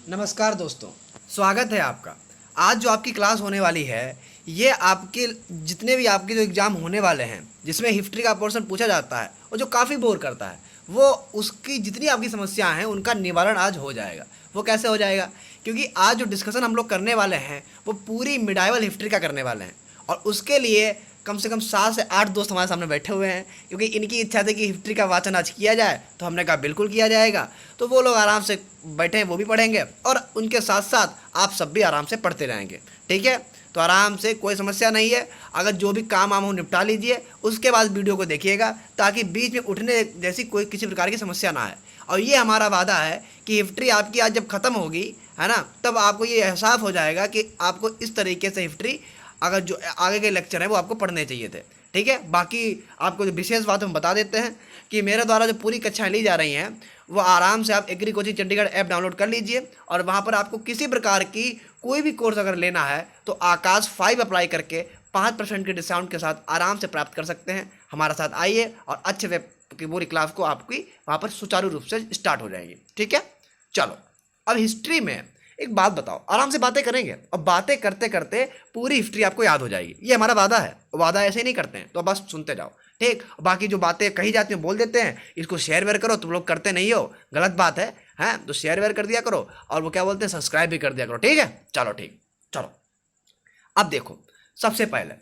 नमस्कार दोस्तों, स्वागत है आपका। आज जो आपकी क्लास होने वाली है, ये आपके जितने भी आपके जो एग्ज़ाम होने वाले हैं, जिसमें हिस्ट्री का पोर्शन पूछा जाता है और जो काफ़ी बोर करता है, वो उसकी जितनी आपकी समस्याएं हैं उनका निवारण आज हो जाएगा। वो कैसे हो जाएगा? क्योंकि आज जो डिस्कशन हम लोग करने वाले हैं वो पूरी मिडाइवल हिस्ट्री का करने वाले हैं, और उसके लिए कम से कम 7 से 8 दोस्त हमारे सामने बैठे हुए हैं, क्योंकि इनकी इच्छा थी कि हिस्ट्री का वाचन आज किया जाए, तो हमने कहा बिल्कुल किया जाएगा। तो वो लोग आराम से बैठे हैं, वो भी पढ़ेंगे और उनके साथ साथ आप सब भी आराम से पढ़ते रहेंगे। ठीक है, तो आराम से, कोई समस्या नहीं है। अगर जो भी काम वाम हो निपटा लीजिए, उसके बाद वीडियो को देखिएगा, ताकि बीच में उठने जैसी कोई किसी प्रकार की समस्या ना आए। और ये हमारा वादा है कि हिस्ट्री आपकी आज जब ख़त्म होगी, है ना, तब आपको ये एहसास हो जाएगा कि आपको इस तरीके से हिस्ट्री, अगर जो आगे के लेक्चर हैं वो आपको पढ़ने चाहिए थे। ठीक है, बाकी आपको जो विशेष बात हम बता देते हैं कि मेरे द्वारा जो पूरी कक्षाएं ली जा रही हैं, वो आराम से आप agree coaching Chandigarh app download कर लीजिए, और वहाँ पर आपको किसी प्रकार की कोई भी कोर्स अगर लेना है तो आकाश 5 अप्लाई करके 5% के डिस्काउंट के साथ आराम से प्राप्त कर सकते हैं। हमारे साथ आइए और अच्छे से की पूरी क्लास को आपकी वहाँ पर सुचारू रूप से स्टार्ट हो जाएगी। ठीक है, चलो अब हिस्ट्री में एक बात बताओ, आराम से बातें करेंगे और बातें करते करते पूरी हिस्ट्री आपको याद हो जाएगी। ये हमारा वादा है, वादा ऐसे ही नहीं करते हैं, तो बस सुनते जाओ। ठीक, बाकी जो बातें कही जाती हैं बोल देते हैं, इसको शेयर वेयर करो। तुम लोग करते नहीं हो, गलत बात है, हैं? तो शेयर वेयर कर दिया करो, और वो क्या बोलते हैं, सब्सक्राइब भी कर दिया करो। ठीक है, चलो ठीक, चलो अब देखो। सबसे पहले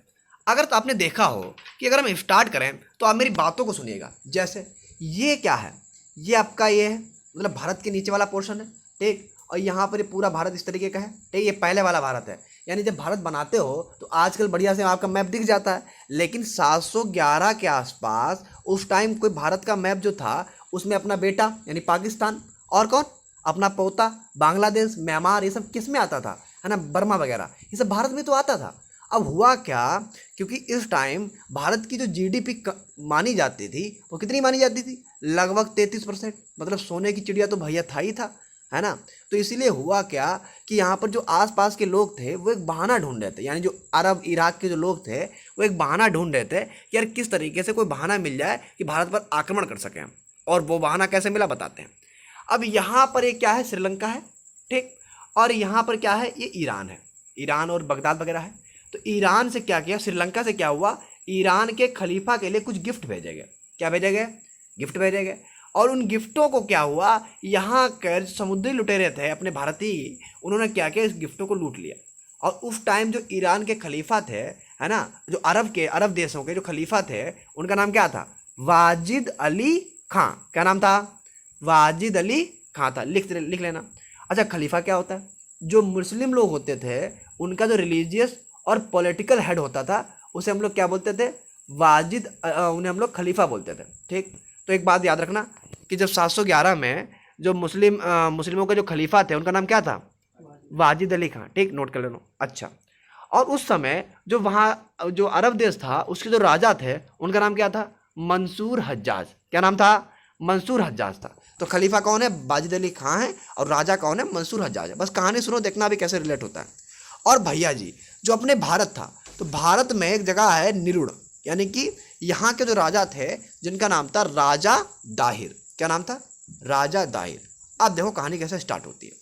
अगर तो आपने देखा हो कि अगर हम स्टार्ट करें तो आप मेरी बातों को सुनिएगा। जैसे ये क्या है, ये आपका ये है, मतलब भारत के नीचे वाला पोर्शन है। ठीक, और यहाँ पर ये पूरा भारत इस तरीके का है। ठीक, ये पहले वाला भारत है, यानी जब भारत बनाते हो तो आजकल बढ़िया से आपका मैप दिख जाता है, लेकिन 711 के आसपास उस टाइम कोई भारत का मैप जो था, उसमें अपना बेटा यानी पाकिस्तान, और कौन, अपना पोता बांग्लादेश, म्यांमार, ये सब किस में आता था, है ना, बर्मा वगैरह, ये सब भारत में तो आता था। अब हुआ क्या, क्योंकि इस टाइम भारत की जो जीडीपी मानी जाती थी वो कितनी मानी जाती थी, लगभग 33%, मतलब सोने की चिड़िया तो भैया था ही था, है ना। तो इसीलिए हुआ क्या कि यहाँ पर जो आसपास के लोग थे वो एक बहाना ढूंढ रहे थे, यानी जो अरब इराक के जो लोग थे वो एक बहाना ढूंढ रहे थे कि यार किस तरीके से कोई बहाना मिल जाए कि भारत पर आक्रमण कर सकें। और वो बहाना कैसे मिला बताते हैं। अब यहाँ पर ये क्या है, श्रीलंका है। ठीक, और यहाँ पर क्या है, ये ईरान है, ईरान और बगदाद वगैरह है। तो ईरान से क्या किया, श्रीलंका से क्या हुआ, ईरान के खलीफा के लिए कुछ गिफ्ट भेजे गए। क्या भेजे गए, गिफ्ट भेजे गए। और उन गिफ्टों को क्या हुआ, यहाँ के समुद्री लुटेरे थे अपने भारतीय, उन्होंने क्या किया, इस गिफ्टों को लूट लिया। और उस टाइम जो ईरान के खलीफा थे, है ना, जो अरब देशों के जो खलीफा थे, उनका नाम क्या था, वाजिद अली खां। क्या नाम था, वाजिद अली खां था। लिख लेना। अच्छा, खलीफा क्या होता है, जो मुस्लिम लोग होते थे उनका जो रिलीजियस और पॉलिटिकल हेड होता था, उसे हम लोग क्या बोलते थे, उन्हें हम लोग खलीफा बोलते थे। ठीक, तो एक बात याद रखना कि जब 711 में जो मुस्लिमों के जो खलीफा थे उनका नाम क्या था, वाजिद अली खां। ठीक, नोट कर लेना। अच्छा, और उस समय जो वहाँ जो अरब देश था उसके जो राजा थे उनका नाम क्या था, मंसूर हज्जाज। क्या नाम था, मंसूर हज्जाज था। तो खलीफा कौन है, वाजिद अली खां है, और राजा कौन है, मंसूर हज्जाज है। बस कहानी सुनो, देखना भी कैसे रिलेट होता है। और भैया जी, जो अपने भारत था, तो भारत में एक जगह है निरुड़, यानी कि यहाँ के जो राजा थे जिनका नाम था राजा दाहिर। क्या नाम था, राजा दाहिर। अब देखो कहानी कैसे स्टार्ट होती है।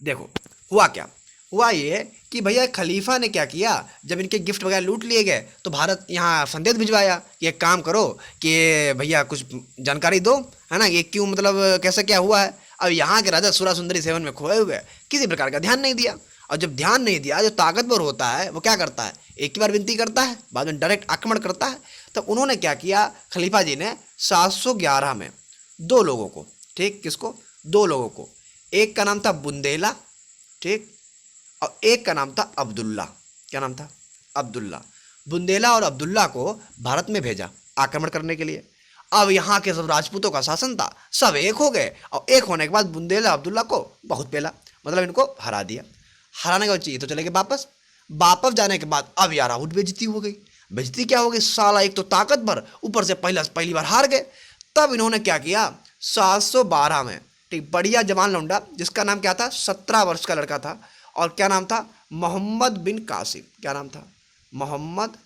देखो हुआ क्या, हुआ ये कि भैया खलीफा ने क्या किया, जब इनके गिफ्ट वगैरह लूट लिए गए तो भारत यहाँ संदेश भिजवाया कि एक काम करो कि भैया कुछ जानकारी दो, है ना, ये क्यों, मतलब कैसे क्या हुआ है। अब यहाँ के राजा सुरा सुंदरी सेवन में खोए हुए, किसी प्रकार का ध्यान नहीं दिया। और जब ध्यान नहीं दिया, जो ताकतवर होता है वो क्या करता है, एक ही बार विनती करता है, बाद में डायरेक्ट आक्रमण करता है। तो उन्होंने क्या किया, खलीफा जी ने 711 में 2 लोगों को, ठीक, किसको, 2 लोगों को, एक का नाम था बुंदेला, ठीक, और एक का नाम था अब्दुल्ला। क्या नाम था, अब्दुल्ला। बुंदेला और अब्दुल्ला को भारत में भेजा आक्रमण करने के लिए। अब यहाँ के सब राजपूतों का शासन था, सब एक हो गए, और एक होने के बाद बुंदेला अब्दुल्ला को बहुत पेला, मतलब इनको हरा दिया। हराने का चाहिए तो चले गए वापस। वापस जाने के बाद अब यार आउट बेइज्जती हो गई। बेइज्जती क्या हो गई, साला एक तो ताकतवर, ऊपर से पहली बार हार गए। तब इन्होंने क्या किया, 712 में, ठीक, बढ़िया जवान लौंडा जिसका नाम क्या था, 17 वर्ष का लड़का था, और क्या नाम था, मोहम्मद बिन कासिम। क्या नाम था, मोहम्मद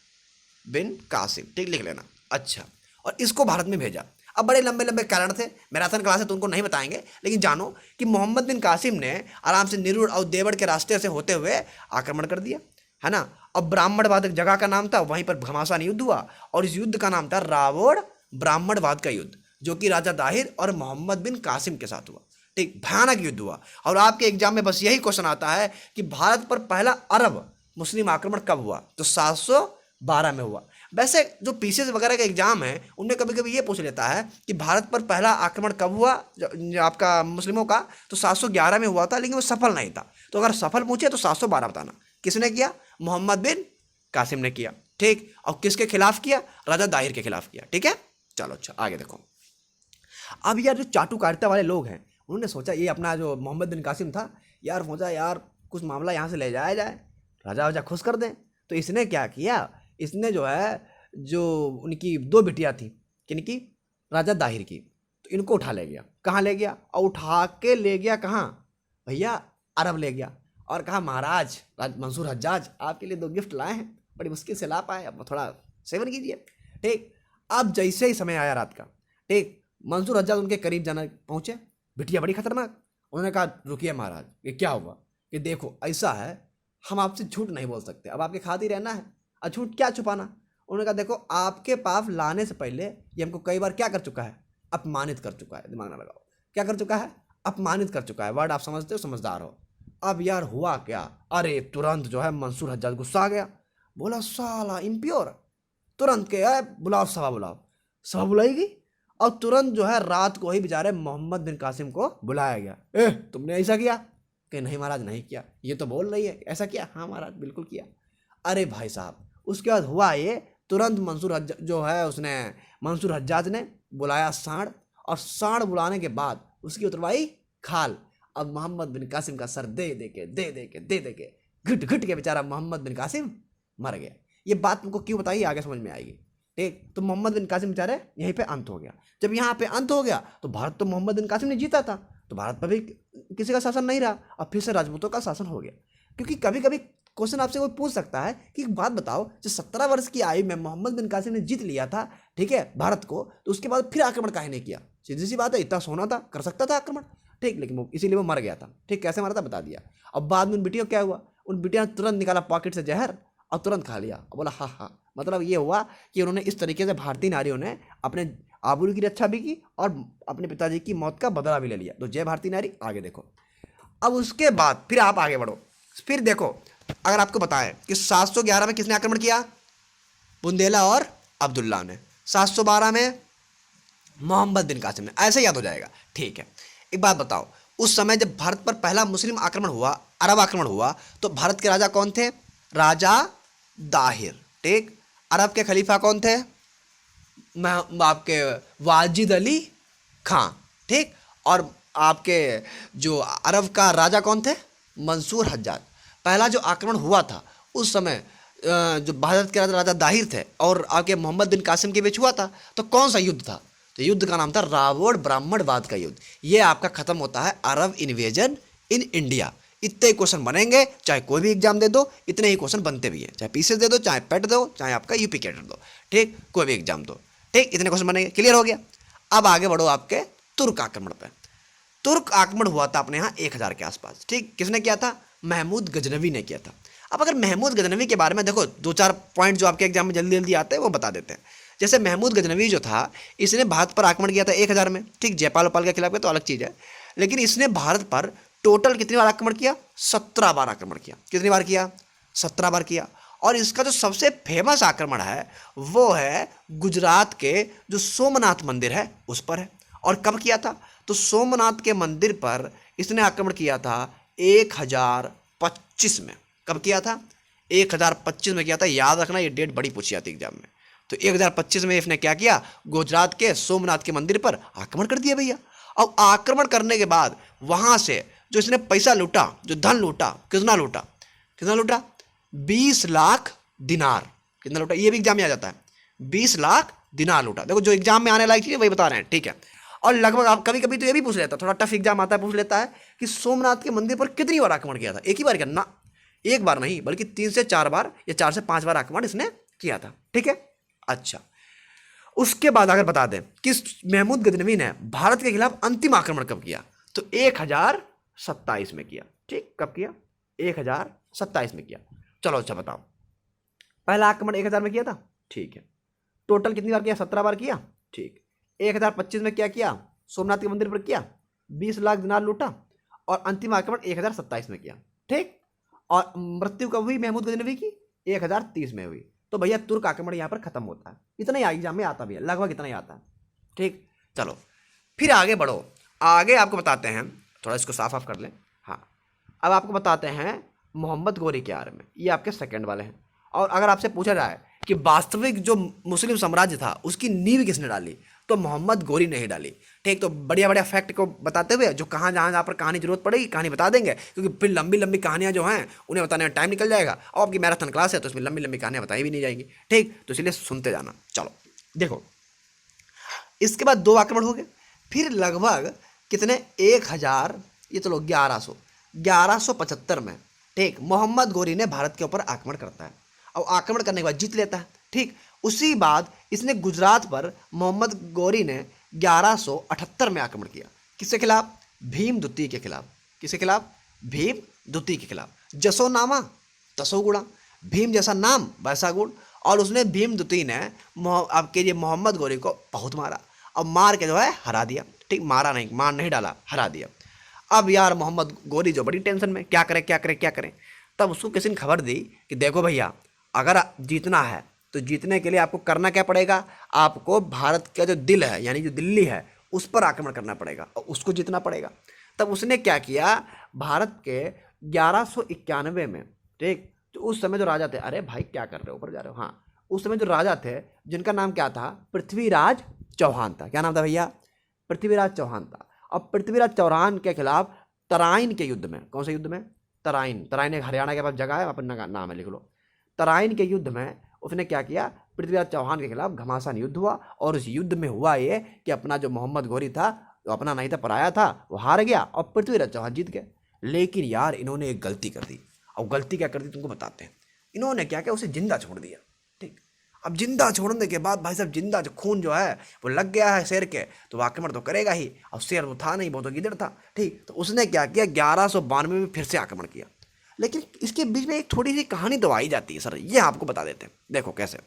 बिन कासिम। ठीक, लिख लेना। अच्छा, और इसको भारत में भेजा। अब बड़े लंबे लंबे कारण थे, मैराथन क्लास है तो उनको नहीं बताएंगे, लेकिन जानो कि मोहम्मद बिन कासिम ने आराम से निरुड़ और देवड़ के रास्ते से होते हुए आक्रमण कर दिया, है ना। अब ब्राह्मणवाद एक जगह का नाम था, वहीं पर घमासान युद्ध हुआ और इस युद्ध का नाम था रावण ब्राह्मणवाद का युद्ध, जो कि राजा दाहिर और मोहम्मद बिन कासिम के साथ हुआ। ठीक, भयानक युद्ध हुआ। और आपके एग्जाम में बस यही क्वेश्चन आता है कि भारत पर पहला अरब मुस्लिम आक्रमण कब हुआ, तो 712 में हुआ। वैसे जो पीसीएस वगैरह का एग्जाम है उनमें कभी कभी ये पूछ लेता है कि भारत पर पहला आक्रमण कब हुआ आपका मुस्लिमों का, तो 711 में हुआ था, लेकिन वो सफल नहीं था। तो अगर सफल पूछे तो 712 बताना। किसने किया? मोहम्मद बिन कासिम ने किया। ठीक, और किसके खिलाफ किया? राजा दाहिर के खिलाफ किया। ठीक है, चलो अच्छा आगे देखो। अब यार जो चाटुकारिता वाले लोग हैं उन्होंने सोचा ये अपना जो मोहम्मद बिन कासिम था यार, सोचा यार कुछ मामला यहाँ से ले जाया जाए, राजा वाजा खुश कर दें। तो इसने क्या किया, इसने जो है जो उनकी 2 बिटियाँ थी, किनकी? राजा दाहिर की, तो इनको उठा ले गया। कहाँ ले गया? और उठा के ले गया कहाँ भैया? अरब ले गया और कहा महाराज मंसूर हज्जाज आपके लिए 2 गिफ्ट लाए हैं, बड़ी मुश्किल से ला पाए, अब थोड़ा सेवन कीजिए। ठीक, अब जैसे ही समय आया रात का, ठीक, मंसूर हज्जाज उनके करीब जाना पहुँचे, बिटिया बड़ी खतरनाक। उन्होंने कहा रुकिए महाराज, ये क्या हुआ? कि देखो ऐसा है, हम आपसे झूठ नहीं बोल सकते, अब आपके खातिर रहना है, और झूठ क्या छुपाना। उन्होंने कहा देखो आपके पास लाने से पहले ये हमको कई बार क्या कर चुका है? अपमानित कर चुका है। दिमाग ना लगाओ, क्या कर चुका है? अपमानित कर चुका है। वर्ड आप समझते हो, समझदार हो। अब यार हुआ क्या, अरे तुरंत जो है मंसूर हज्जाज गुस्सा आ गया, बोला साला इम्प्योर, तुरंत के बुलाओ, सभा बुलाओ। सभा बुलाई गई और तुरंत जो है रात को ही बेचारे मोहम्मद बिन कासिम को बुलाया गया। तुमने ऐसा किया? कि नहीं महाराज नहीं किया। ये तो बोल रही है ऐसा किया। हाँ महाराज बिल्कुल किया। अरे भाई साहब, उसके बाद हुआ ये, तुरंत मंसूर हज्जाज जो है उसने मंसूर हज्जाज ने बुलाया सांड, और सांड बुलाने के बाद उसकी उतरवाई खाल। अब मोहम्मद बिन कासिम का सर दे दे के घिट घिट के बेचारा मोहम्मद बिन कासिम मर गया। ये बात तुमको क्यों बताई आगे समझ में आएगी। ठीक, तो मोहम्मद बिन कासिम बेचारे यहीं पे अंत हो गया। जब यहाँ पे अंत हो गया तो भारत तो मोहम्मद बिन कासिम ने जीता था, तो भारत पर भी किसी का शासन नहीं रहा, अब फिर से राजपूतों का शासन हो गया। क्योंकि कभी कभी क्वेश्चन आपसे कोई पूछ सकता है कि एक बात बताओ, जो 17 वर्ष की आयु में मोहम्मद बिन कासिम ने जीत लिया था, ठीक है, भारत को, तो उसके बाद फिर आक्रमण काहे नहीं किया? सीधी सी बात है, इतना सोना था, कर सकता था आक्रमण। ठीक, लेकिन वो इसीलिए वो मर गया था। ठीक, कैसे मरा था बता दिया। अब बाद में उन बिटियों क्या हुआ, उन बिटिया ने तुरंत निकाला पॉकेट से जहर और तुरंत खा लिया और बोला हाँ हाँ। मतलब ये हुआ कि उन्होंने इस तरीके से भारतीय नारियों ने अपने आबरू की रक्षा भी की और अपने पिताजी की मौत का बदला भी ले लिया। तो जय भारतीय नारी। आगे देखो, अब उसके बाद फिर आप आगे बढ़ो, फिर देखो, अगर आपको बताएं कि 711 में किसने आक्रमण किया? बुंदेला और अब्दुल्ला ने। 712 में मोहम्मद बिन कासिम ने। ऐसे याद हो जाएगा। ठीक है, एक बात बताओ, उस समय जब भारत पर पहला मुस्लिम आक्रमण हुआ, अरब आक्रमण हुआ, तो भारत के राजा कौन थे? राजा दाहिर। ठीक, अरब के खलीफा कौन थे? आपके वाजिद अली खां। ठीक, और आपके जो अरब का राजा कौन थे? मंसूर हज्जाज। पहला जो आक्रमण हुआ था उस समय जो भारत के राजा दाहिर थे और आपके मोहम्मद बिन कासिम के बीच हुआ था, तो कौन सा युद्ध था? तो युद्ध का नाम था रावण ब्राह्मणवाद का युद्ध। ये आपका खत्म होता है अरब इन्वेजन इन इंडिया। इतने ही क्वेश्चन बनेंगे, चाहे कोई भी एग्जाम दे दो, इतने ही क्वेश्चन बनते भी हैं, चाहे पीसीएस दे दो, चाहे पेट दो, चाहे आपका यूपी कैडर दो। ठीक, कोई भी एग्जाम दो। ठीक, इतने क्वेश्चन बनेंगे। क्लियर हो गया? अब आगे बढ़ो आपके तुर्क आक्रमण पे। तुर्क आक्रमण हुआ था अपने यहाँ 1000 के आसपास। ठीक, किसने किया था? महमूद गजनवी ने किया था। अब अगर महमूद गजनवी के बारे में देखो, 2-4 पॉइंट जो आपके एग्जाम में जल्दी जल्दी आते हैं वो बता देते हैं। जैसे महमूद गजनवी जो था, इसने भारत पर आक्रमण किया था 1000 में। ठीक, जयपाल वपाल के खिलाफ किया तो अलग चीज़ है, लेकिन इसने भारत पर टोटल कितनी बार आक्रमण किया? 17 बार आक्रमण किया। कितनी बार किया? 17 बार किया। और इसका जो सबसे फेमस आक्रमण है वो है गुजरात के जो सोमनाथ मंदिर है उस पर है। और कब किया था? तो सोमनाथ के मंदिर पर इसने आक्रमण किया था 1025 में। कब किया था? 1025 में किया था। याद रखना, ये डेट बड़ी पूछी जाती है एग्जाम में। तो 1025 में इसने क्या किया? गुजरात के सोमनाथ के मंदिर पर आक्रमण कर दिया भैया। अब आक्रमण करने के बाद वहां से जो इसने पैसा लूटा, जो धन लूटा, कितना लूटा? कितना लूटा? 20 लाख दिनार। कितना लूटा? ये भी एग्जाम में आ जाता है। 20 लाख दिनार लूटा। देखो, जो एग्जाम में आने लायक चीज़ वही बता रहे हैं। ठीक है, और लगभग आप कभी कभी तो ये भी पूछ लेता है, थोड़ा टफ एग्जाम आता है, पूछ लेता है कि सोमनाथ के मंदिर पर कितनी बार आक्रमण किया था? एक ही बार किया ना, एक बार नहीं बल्कि 3 से 4 बार या 4 से 5 बार आक्रमण इसने किया था। ठीक है, अच्छा, उसके बाद अगर बता दें कि महमूद गजनवी ने भारत के खिलाफ अंतिम आक्रमण कब किया, तो 1027 में किया। ठीक, कब किया? 1027 में किया। चलो अच्छा बताओ, पहला आक्रमण 1000 में किया था, ठीक है। टोटल कितनी बार किया? 17 बार किया, ठीक। 1025 में क्या किया? सोमनाथ के मंदिर पर किया, 20 लाख दिनार लूटा, और अंतिम आक्रमण 1027 में किया, ठीक। और मृत्यु कब हुई महमूद गजनवी की? 1030 में हुई। तो भैया तुर्क आक्रमण यहाँ पर खत्म होता है। इतना ही एग्जाम में आता भी है, लगभग इतना ही आता है, ठीक। चलो फिर आगे बढ़ो, आगे आपको बताते हैं, थोड़ा इसको साफ साफ कर लें। हाँ, अब आपको बताते हैं मोहम्मद गोरी के बारे में। ये आपके सेकंड वाले हैं। और अगर आपसे पूछा जाए कि वास्तविक जो मुस्लिम साम्राज्य था उसकी नींव किसने डाली, तो मोहम्मद गोरी ने ही डाली, ठीक। तो बढ़िया बढ़िया फैक्ट को बताते हुए जो कहाँ जहाँ पर कहानी जरूरत पड़ेगी कहानी बता देंगे, क्योंकि फिर लंबी लंबी कहानियाँ जो हैं उन्हें बताने में टाइम निकल जाएगा, और आपकी मैराथन क्लास है तो इसमें लंबी लंबी कहानियाँ बताई भी नहीं जाएंगी, ठीक। तो इसलिए सुनते जाना। चलो देखो, इसके बाद 2 आक्रमण हो गए, फिर लगभग कितने 1000, ये चलो 1175 में, ठीक, मोहम्मद गोरी ने भारत के ऊपर आक्रमण करता है, और आक्रमण करने के बाद जीत लेता है, ठीक। उसी बाद इसने गुजरात पर मोहम्मद गोरी ने 1178 में आक्रमण किया। किसके खिलाफ? भीम द्वितीय के खिलाफ। किसके खिलाफ? भीम द्वितीय के खिलाफ। जसो नामा तसो गुणा, भीम जैसा नाम वैसा गुण। और उसने भीम द्वितीय ने आपके ये मोहम्मद गोरी को बहुत मारा, और मार के जो है हरा दिया, ठीक। मारा नहीं, मार नहीं डाला, हरा दिया। अब यार मोहम्मद गोरी जो बड़ी टेंशन में, क्या करें क्या करें क्या करें। तब उसको किसी ने खबर दी कि देखो भैया, अगर जीतना है तो जीतने के लिए आपको करना क्या पड़ेगा, आपको भारत का जो दिल है यानी जो दिल्ली है उस पर आक्रमण करना पड़ेगा और उसको जीतना पड़ेगा। तब उसने क्या किया, भारत के 1191 में, ठीक, तो उस समय जो राजा थे, अरे भाई क्या कर रहे हो, ऊपर जा रहे हो, हाँ, उस समय जो राजा थे जिनका नाम क्या था, पृथ्वीराज चौहान था। क्या नाम था भैया? पृथ्वीराज चौहान था। अब पृथ्वीराज चौहान के खिलाफ तराइन के युद्ध में, कौन से युद्ध में? तराइन। तराइन एक हरियाणा के पास जगह है, अपना नाम है, लिख लो। तराइन के युद्ध में उसने क्या किया, पृथ्वीराज चौहान के खिलाफ घमासान युद्ध हुआ, और उस युद्ध में हुआ ये कि अपना जो मोहम्मद गोरी था, जो अपना नहीं था पराया था, वो हार गया और पृथ्वीराज चौहान जीत गए। लेकिन यार इन्होंने एक गलती कर दी, और गलती क्या कर दी तुमको बताते हैं। इन्होंने क्या किया, उसे जिंदा छोड़ दिया, ठीक। अब जिंदा छोड़ने के बाद भाई साहब, जिंदा जो खून जो है वो लग गया है शेर के, तो आक्रमण तो करेगा ही। अब शेर वो था नहीं, वो तो गिदड़ था, ठीक। तो उसने क्या किया, 1192 में फिर से आक्रमण किया। लेकिन इसके बीच में एक थोड़ी सी कहानी तो आई जाती है सर, ये आपको बता देते हैं। देखो कैसे,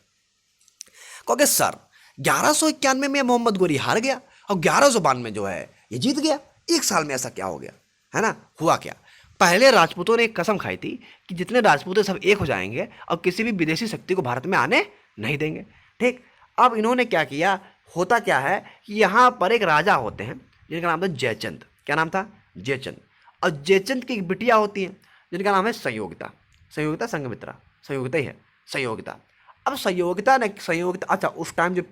क्योंकि सर 1191 में मोहम्मद गोरी हार गया और 1192 में जो है ये जीत गया। एक साल में ऐसा क्या हो गया, है ना? हुआ क्या, पहले राजपूतों ने एक कसम खाई थी कि जितने राजपूत सब एक हो जाएंगे और किसी भी विदेशी शक्ति को भारत में आने नहीं देंगे, ठीक। अब इन्होंने क्या किया, होता क्या है कि यहाँ पर एक राजा होते हैं जिनका नाम था जयचंद। क्या नाम था? जयचंद। और जयचंद की एक बिटिया होती है जिनका नाम है संयोगिता। संयोगिता, संघमित्रा, संयोगिता ही है, संयोगिता। अब संयोगिता, अच्छा उस टाइम जो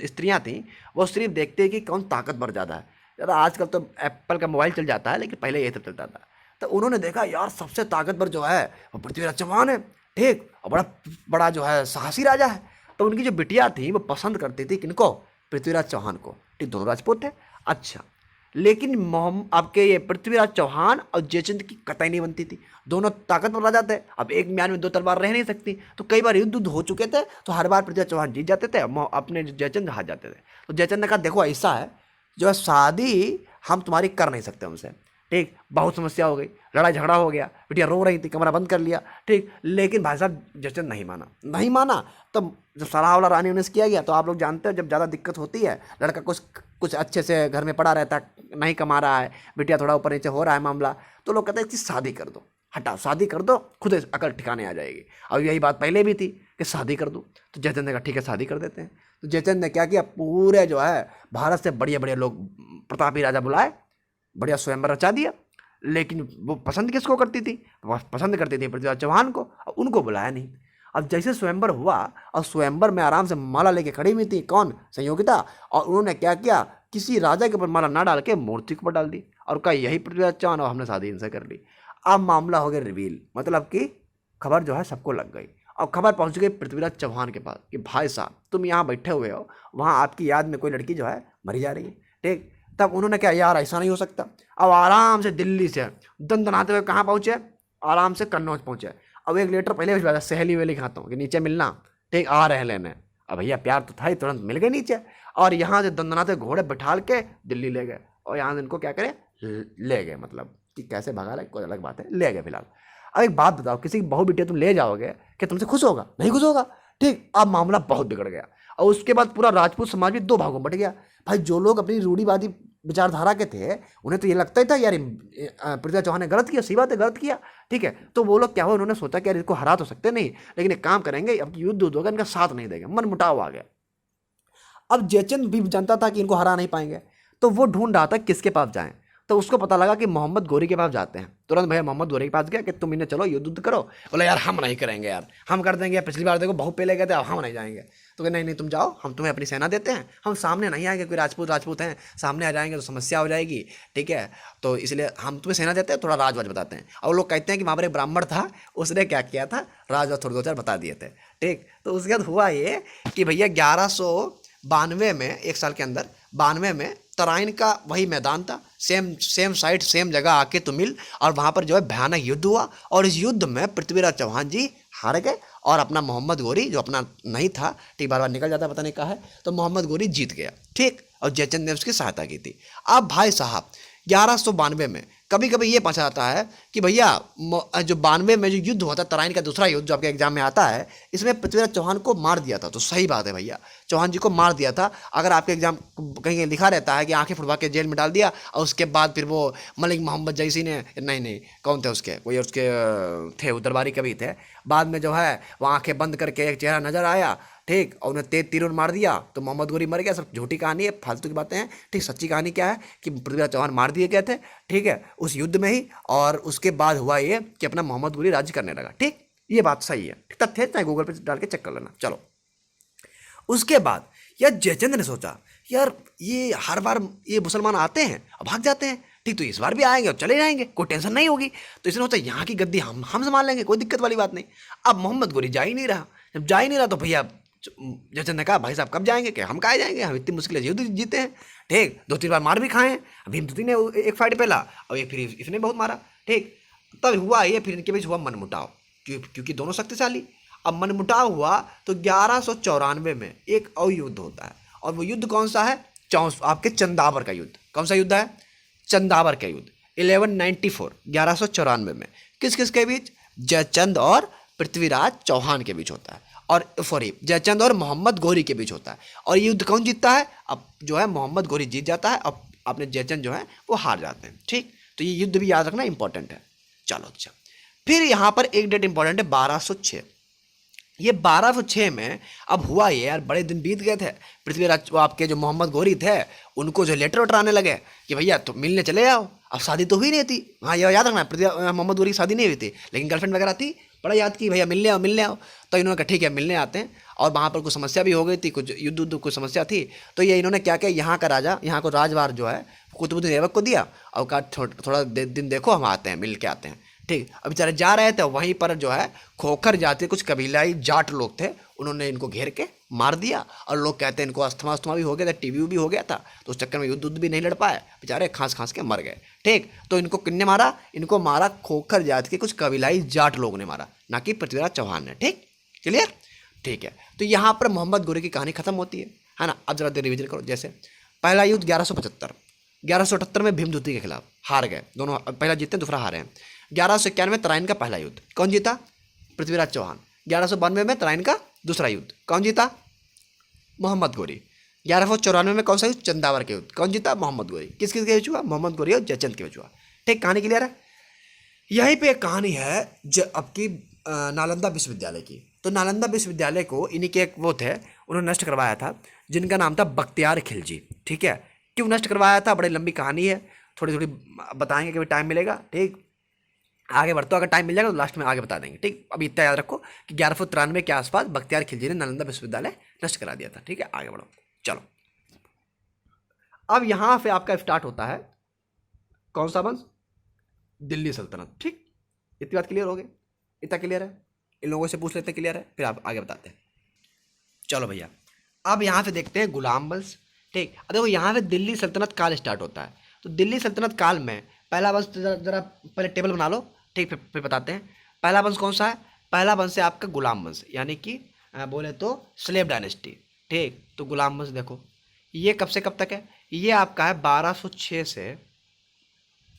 स्त्रियां थीं वो सिर्फ देखते हैं कि कौन ताकतवर ज़्यादा है। ज़्यादा आजकल तो एप्पल का मोबाइल चल जाता है, लेकिन पहले ये सब चलता था। तो उन्होंने देखा यार सबसे ताकतवर जो है वो पृथ्वीराज चौहान है, ठीक, और बड़ा बड़ा जो है साहसी राजा है। तो उनकी जो बिटिया थी वो पसंद करती थी किनको? पृथ्वीराज चौहान को, ठीक। दोनों राजपूत थे। अच्छा, लेकिन आपके ये पृथ्वीराज चौहान और जयचंद की कतई नहीं बनती थी। दोनों ताकतवर राजा थे, अब एक म्यान में 2 तलवार रह नहीं सकती। तो कई बार युद्ध हो चुके थे, तो हर बार पृथ्वीराज चौहान जीत जाते थे, अपने जयचंद हार जाते थे। तो जयचंद ने कहा देखो ऐसा है, जो है शादी हम तुम्हारी कर नहीं सकते उनसे, ठीक। बहुत समस्या हो गई, लड़ाई झगड़ा हो गया, बिटिया रो रही थी, कमरा बंद कर लिया, ठीक। लेकिन भाई साहब जयचंद नहीं माना। तब जब सलाह वाला रानी उन्हें किया गया, तो आप लोग जानते हो जब ज़्यादा दिक्कत होती है, लड़का कुछ अच्छे से घर में पड़ा रहता है, नहीं कमा रहा है, बिटिया थोड़ा ऊपर नीचे हो रहा है मामला, तो लोग कहते हैं कि शादी कर दो, हटाओ शादी कर दो, खुद अकल ठिकाने आ जाएगी। और यही बात पहले भी थी कि शादी कर दो। तो जयचंद ने कहा ठीक है शादी कर देते हैं। तो जयचंद ने क्या किया, पूरे जो है भारत से बढ़िया बढ़िया लोग, प्रतापी राजा बुलाए, बढ़िया स्वयंवर रचा दिया। लेकिन वो पसंद किसको करती थी? पसंद करती थी पृथ्वीराज चौहान को, और उनको बुलाया नहीं। अब जैसे स्वयंवर हुआ, और स्वयंवर में आराम से माला लेके खड़ी हुई थी कौन? संयोगिता। और उन्होंने क्या किया, किसी राजा के ऊपर माला ना डाल के मूर्ति के ऊपर डाल दी, और कहा यही पृथ्वीराज चौहान, और हमने शादी इनसे कर ली। अब मामला हो गया रिवील, मतलब कि खबर जो है सबको लग गई। अब खबर पहुंच गई पृथ्वीराज चौहान के पास कि भाई साहब तुम यहाँ बैठे हुए हो, वहाँ आपकी याद में कोई लड़की जो है मरी जा रही है, ठीक। तब उन्होंने क्या, यार ऐसा नहीं हो सकता। अब आराम से दिल्ली से दनदनाते हुए कहाँ पहुँचे, आराम से कन्नौज पहुँचे। अब एक लेटर पहले भिजवाया, सहेली वेली खाता हूँ कि नीचे मिलना, ठीक, आ रहे हैं लेने। अब भैया प्यार तो था ही, तुरंत मिल गए नीचे और यहाँ से दंदनाते घोड़े बिठाल के दिल्ली ले गए और यहाँ से इनको क्या करे, ले गए। मतलब कि कैसे भगा रहे कोई अलग बात है, ले गए फिलहाल। अब एक बात बताओ, किसी की बहू बेटी तुम ले जाओगे, क्या तुमसे खुश होगा? नहीं खुश होगा। ठीक, अब मामला बहुत बिगड़ गया और उसके बाद पूरा राजपूत समाज भी दो भागों में बट गया। भाई जो लोग अपनी रूढ़िवादी विचारधारा के थे, उन्हें तो ये लगता ही था यार पृथ्वीराज चौहान ने गलत किया, सही बात है गलत किया, ठीक है। तो वो लोग क्या हुआ, उन्होंने सोचा कि यार इसको हरा तो सकते नहीं, लेकिन एक काम करेंगे, अब युद्ध होगा, इनका साथ नहीं देंगे, मन मुटाव आ गया। अब जयचंद भी जानता था कि इनको हरा नहीं पाएंगे, तो वो ढूंढ रहा था किसके पास जाएं। तो उसको पता लगा कि मोहम्मद गोरी के पास जाते हैं। तुरंत भैया मोहम्मद गोरी के पास गया कि तुम इन्हें चलो युद्ध करो। बोला यार हम नहीं करेंगे यार, हम कर देंगे, पिछली बार देखो बहुत पहले गए थे, अब हम नहीं जाएंगे। तो नहीं नहीं तुम जाओ, हम तुम्हें अपनी सेना देते हैं, हम सामने नहीं आएंगे, कोई राजपूत हैं, सामने आ जाएंगे तो समस्या हो जाएगी, ठीक है। तो इसलिए हम तुम्हें सेना देते हैं, थोड़ा राजवाज बताते हैं। और लोग कहते हैं कि वहाँ पर एक ब्राह्मण था, उसने क्या किया था, राजवाज थोड़े 2-4 बता दिए थे, ठीक। तो उसके बाद हुआ ये कि भैया 1192 में, एक साल के अंदर 92 में तराइन का वही मैदान था, सेम साइड सेम जगह आके तो मिल, और वहाँ पर जो है भयानक युद्ध हुआ और इस युद्ध में पृथ्वीराज चौहान जी हार गए और अपना मोहम्मद गोरी जो अपना नहीं था, ठीक, बार बार निकल जाता पता नहीं कहा है, तो मोहम्मद गोरी जीत गया, ठीक। और जयचंद ने उसकी सहायता की थी। अब भाई साहब 1192 में कभी कभी ये पूछा जाता है कि भैया जो 92 में जो युद्ध हुआ था, तराइन का दूसरा युद्ध जो आपके एग्जाम में आता है, इसमें पृथ्वीराज चौहान को मार दिया था। तो सही बात है भैया, चौहान जी को मार दिया था। अगर आपके एग्जाम कहीं लिखा रहता है कि आंखें फुड़वा के जेल में डाल दिया और उसके बाद फिर वो मलिक मोहम्मद जैसी ने, नहीं कौन थे उसके, कोई उसके थे, वो दरबारी कवि थे, बाद में जो है वो आंखें बंद करके एक चेहरा नजर आया, ठीक, और उन्हें तेज तीर मार दिया तो मोहम्मद गोरी मर गया। सब झूठी कहानी है, फालतू की बातें हैं, ठीक। सच्ची कहानी क्या है कि पृथ्वीराज चौहान मार दिए गए थे, ठीक है, उस युद्ध में ही। और उसके बाद हुआ ये कि अपना मोहम्मद गोरी राज्य करने लगा, ठीक। ये बात सही है, तथ्य चाहे गूगल पे डाल के चेक कर लेना। चलो, उसके बाद यार जयचंद ने सोचा यार ये हर बार ये मुसलमान आते हैं और भाग जाते हैं, ठीक, तो इस बार भी आएंगे और चले जाएंगे, कोई टेंशन नहीं होगी। तो इसने सोचा यहाँ की गद्दी हम संभाल लेंगे, कोई दिक्कत वाली बात नहीं। अब मोहम्मद गोरी जा ही नहीं रहा, जब जा ही नहीं रहा तो भैया जयचंद ने कहा भाई साहब कब जाएंगे, क्या हम कहाँ जाएंगे, हम इतनी मुश्किल युद्ध जीते हैं, ठीक, 2-3 बार मार भी खाए हैं। अभी हिमदूती ने एक फाइट पहला और एक फिर इसने बहुत मारा, ठीक। तब हुआ ये, फिर इनके बीच हुआ मनमुटाव, क्योंकि दोनों शक्तिशाली। अब मनमुटाव हुआ तो 1194 में एक और युद्ध होता है, और वो युद्ध कौन सा है, आपके चंदावर का युद्ध। कौन सा युद्ध है, चंदावर का युद्ध 1194 में किस किस के बीच, जयचंद और पृथ्वीराज चौहान के बीच होता है, और सॉरी जयचंद और मोहम्मद गोरी के बीच होता है। और ये युद्ध कौन जीतता है, अब जो है मोहम्मद गोरी जीत जाता है, अब अपने जयचंद जो है वो हार जाते हैं, ठीक। तो ये युद्ध भी याद रखना इंपॉर्टेंट है। चलो अच्छा, फिर यहाँ पर एक डेट इंपॉर्टेंट है 1206। ये 1206 में अब हुआ ये यार, बड़े दिन बीत गए थे, पृथ्वीराज आपके जो मोहम्मद गोरी थे उनको जो लेटर वेटर आने लगे कि भैया तो मिलने चले आओ। अब शादी तो हुई नहीं थी, हाँ ये याद रखना, मोहम्मद गोरी की शादी नहीं हुई थी, लेकिन गर्लफ्रेंड वगैरह थी, बड़ा याद की भैया मिलने आओ। तो इन्होंने कहा ठीक है मिलने आते हैं, और वहाँ पर कुछ समस्या भी हो गई थी, कुछ युद्ध कुछ समस्या थी। तो ये इन्होंने क्या किया, यहाँ का राजा, यहाँ को राजवार जो है कुतुबुद्दीन ऐबक को दिया और कहा थोड़ा दिन देखो, हम आते हैं, मिल के आते हैं, ठीक। अब बेचारे जा रहे थे, वहीं पर जो है खोखर जाति कुछ कबीलाई जाट लोग थे, उन्होंने इनको घेर के मार दिया। और लोग कहते हैं इनको अस्थमा भी हो गया था, टीबी भी हो गया था, तो उस चक्कर में युद्ध भी नहीं लड़ पाए, बेचारे खांस के मर गए, ठीक। तो इनको किसने मारा, इनको मारा खोखर जाति के कुछ कबीलाई जाट लोगों ने मारा, ना कि पृथ्वीराज चौहान ने, ठीक, क्लियर, ठीक है। तो यहाँ पर मोहम्मद गोरी की कहानी खत्म होती है ना। अब जरा देर रिविजन करो। जैसे पहला युद्ध 1178 में भीमद्यूति के खिलाफ हार गए दोनों, पहला जीते दूसरा हारे हैं। 1191 में तराइन का पहला युद्ध कौन जीता, पृथ्वीराज चौहान। 1192 में तराइन का दूसरा युद्ध कौन जीता, मोहम्मद गोरी। 1194 में कौन सा युद्ध, चंदावर के युद्ध, कौन जीता, मोहम्मद गोरी। किस किस के बीच हुआ, मोहम्मद गोरी और जयचंद के बीच हुआ, ठीक। कहानी क्लियर है। यहीं पे एक कहानी है आपकी नालंदा विश्वविद्यालय की। तो नालंदा विश्वविद्यालय को इन्हीं के एक वो थे, उन्होंने नष्ट करवाया था, जिनका नाम था बख्तियार खिलजी, ठीक है। क्यों नष्ट करवाया था, बड़ी लंबी कहानी है, थोड़ी बताएंगे कभी टाइम मिलेगा, ठीक। आगे बढ़ते, अगर टाइम मिल जाएगा तो लास्ट में आगे बता देंगे, ठीक। अभी इतना याद रखो कि 1193 के आसपास बख्तियार खिलजी ने नालंदा विश्वविद्यालय नष्ट करा दिया था, ठीक है। आगे बढ़ो, चलो। अब यहाँ पे आपका स्टार्ट होता है कौन सा वंश, दिल्ली सल्तनत, ठीक। इतनी बात क्लियर हो गई, इतना क्लियर है, इन लोगों से पूछ लेते हैं क्लियर है, फिर आप आगे बताते हैं। चलो भैया, अब यहाँ पे देखते हैं गुलाम वंश, ठीक। अब देखो यहाँ पे दिल्ली सल्तनत काल स्टार्ट होता है। तो दिल्ली सल्तनत काल में पहला वंश, जरा पहले टेबल बना लो, ठीक, फिर बताते हैं। पहला वंश कौन सा है, पहला वंश है आपका गुलाम वंश, यानी कि बोले तो स्लेव डायनेस्टी, ठीक। तो गुलाम वंश देखो, ये कब से कब तक है? ये आपका है 1206 से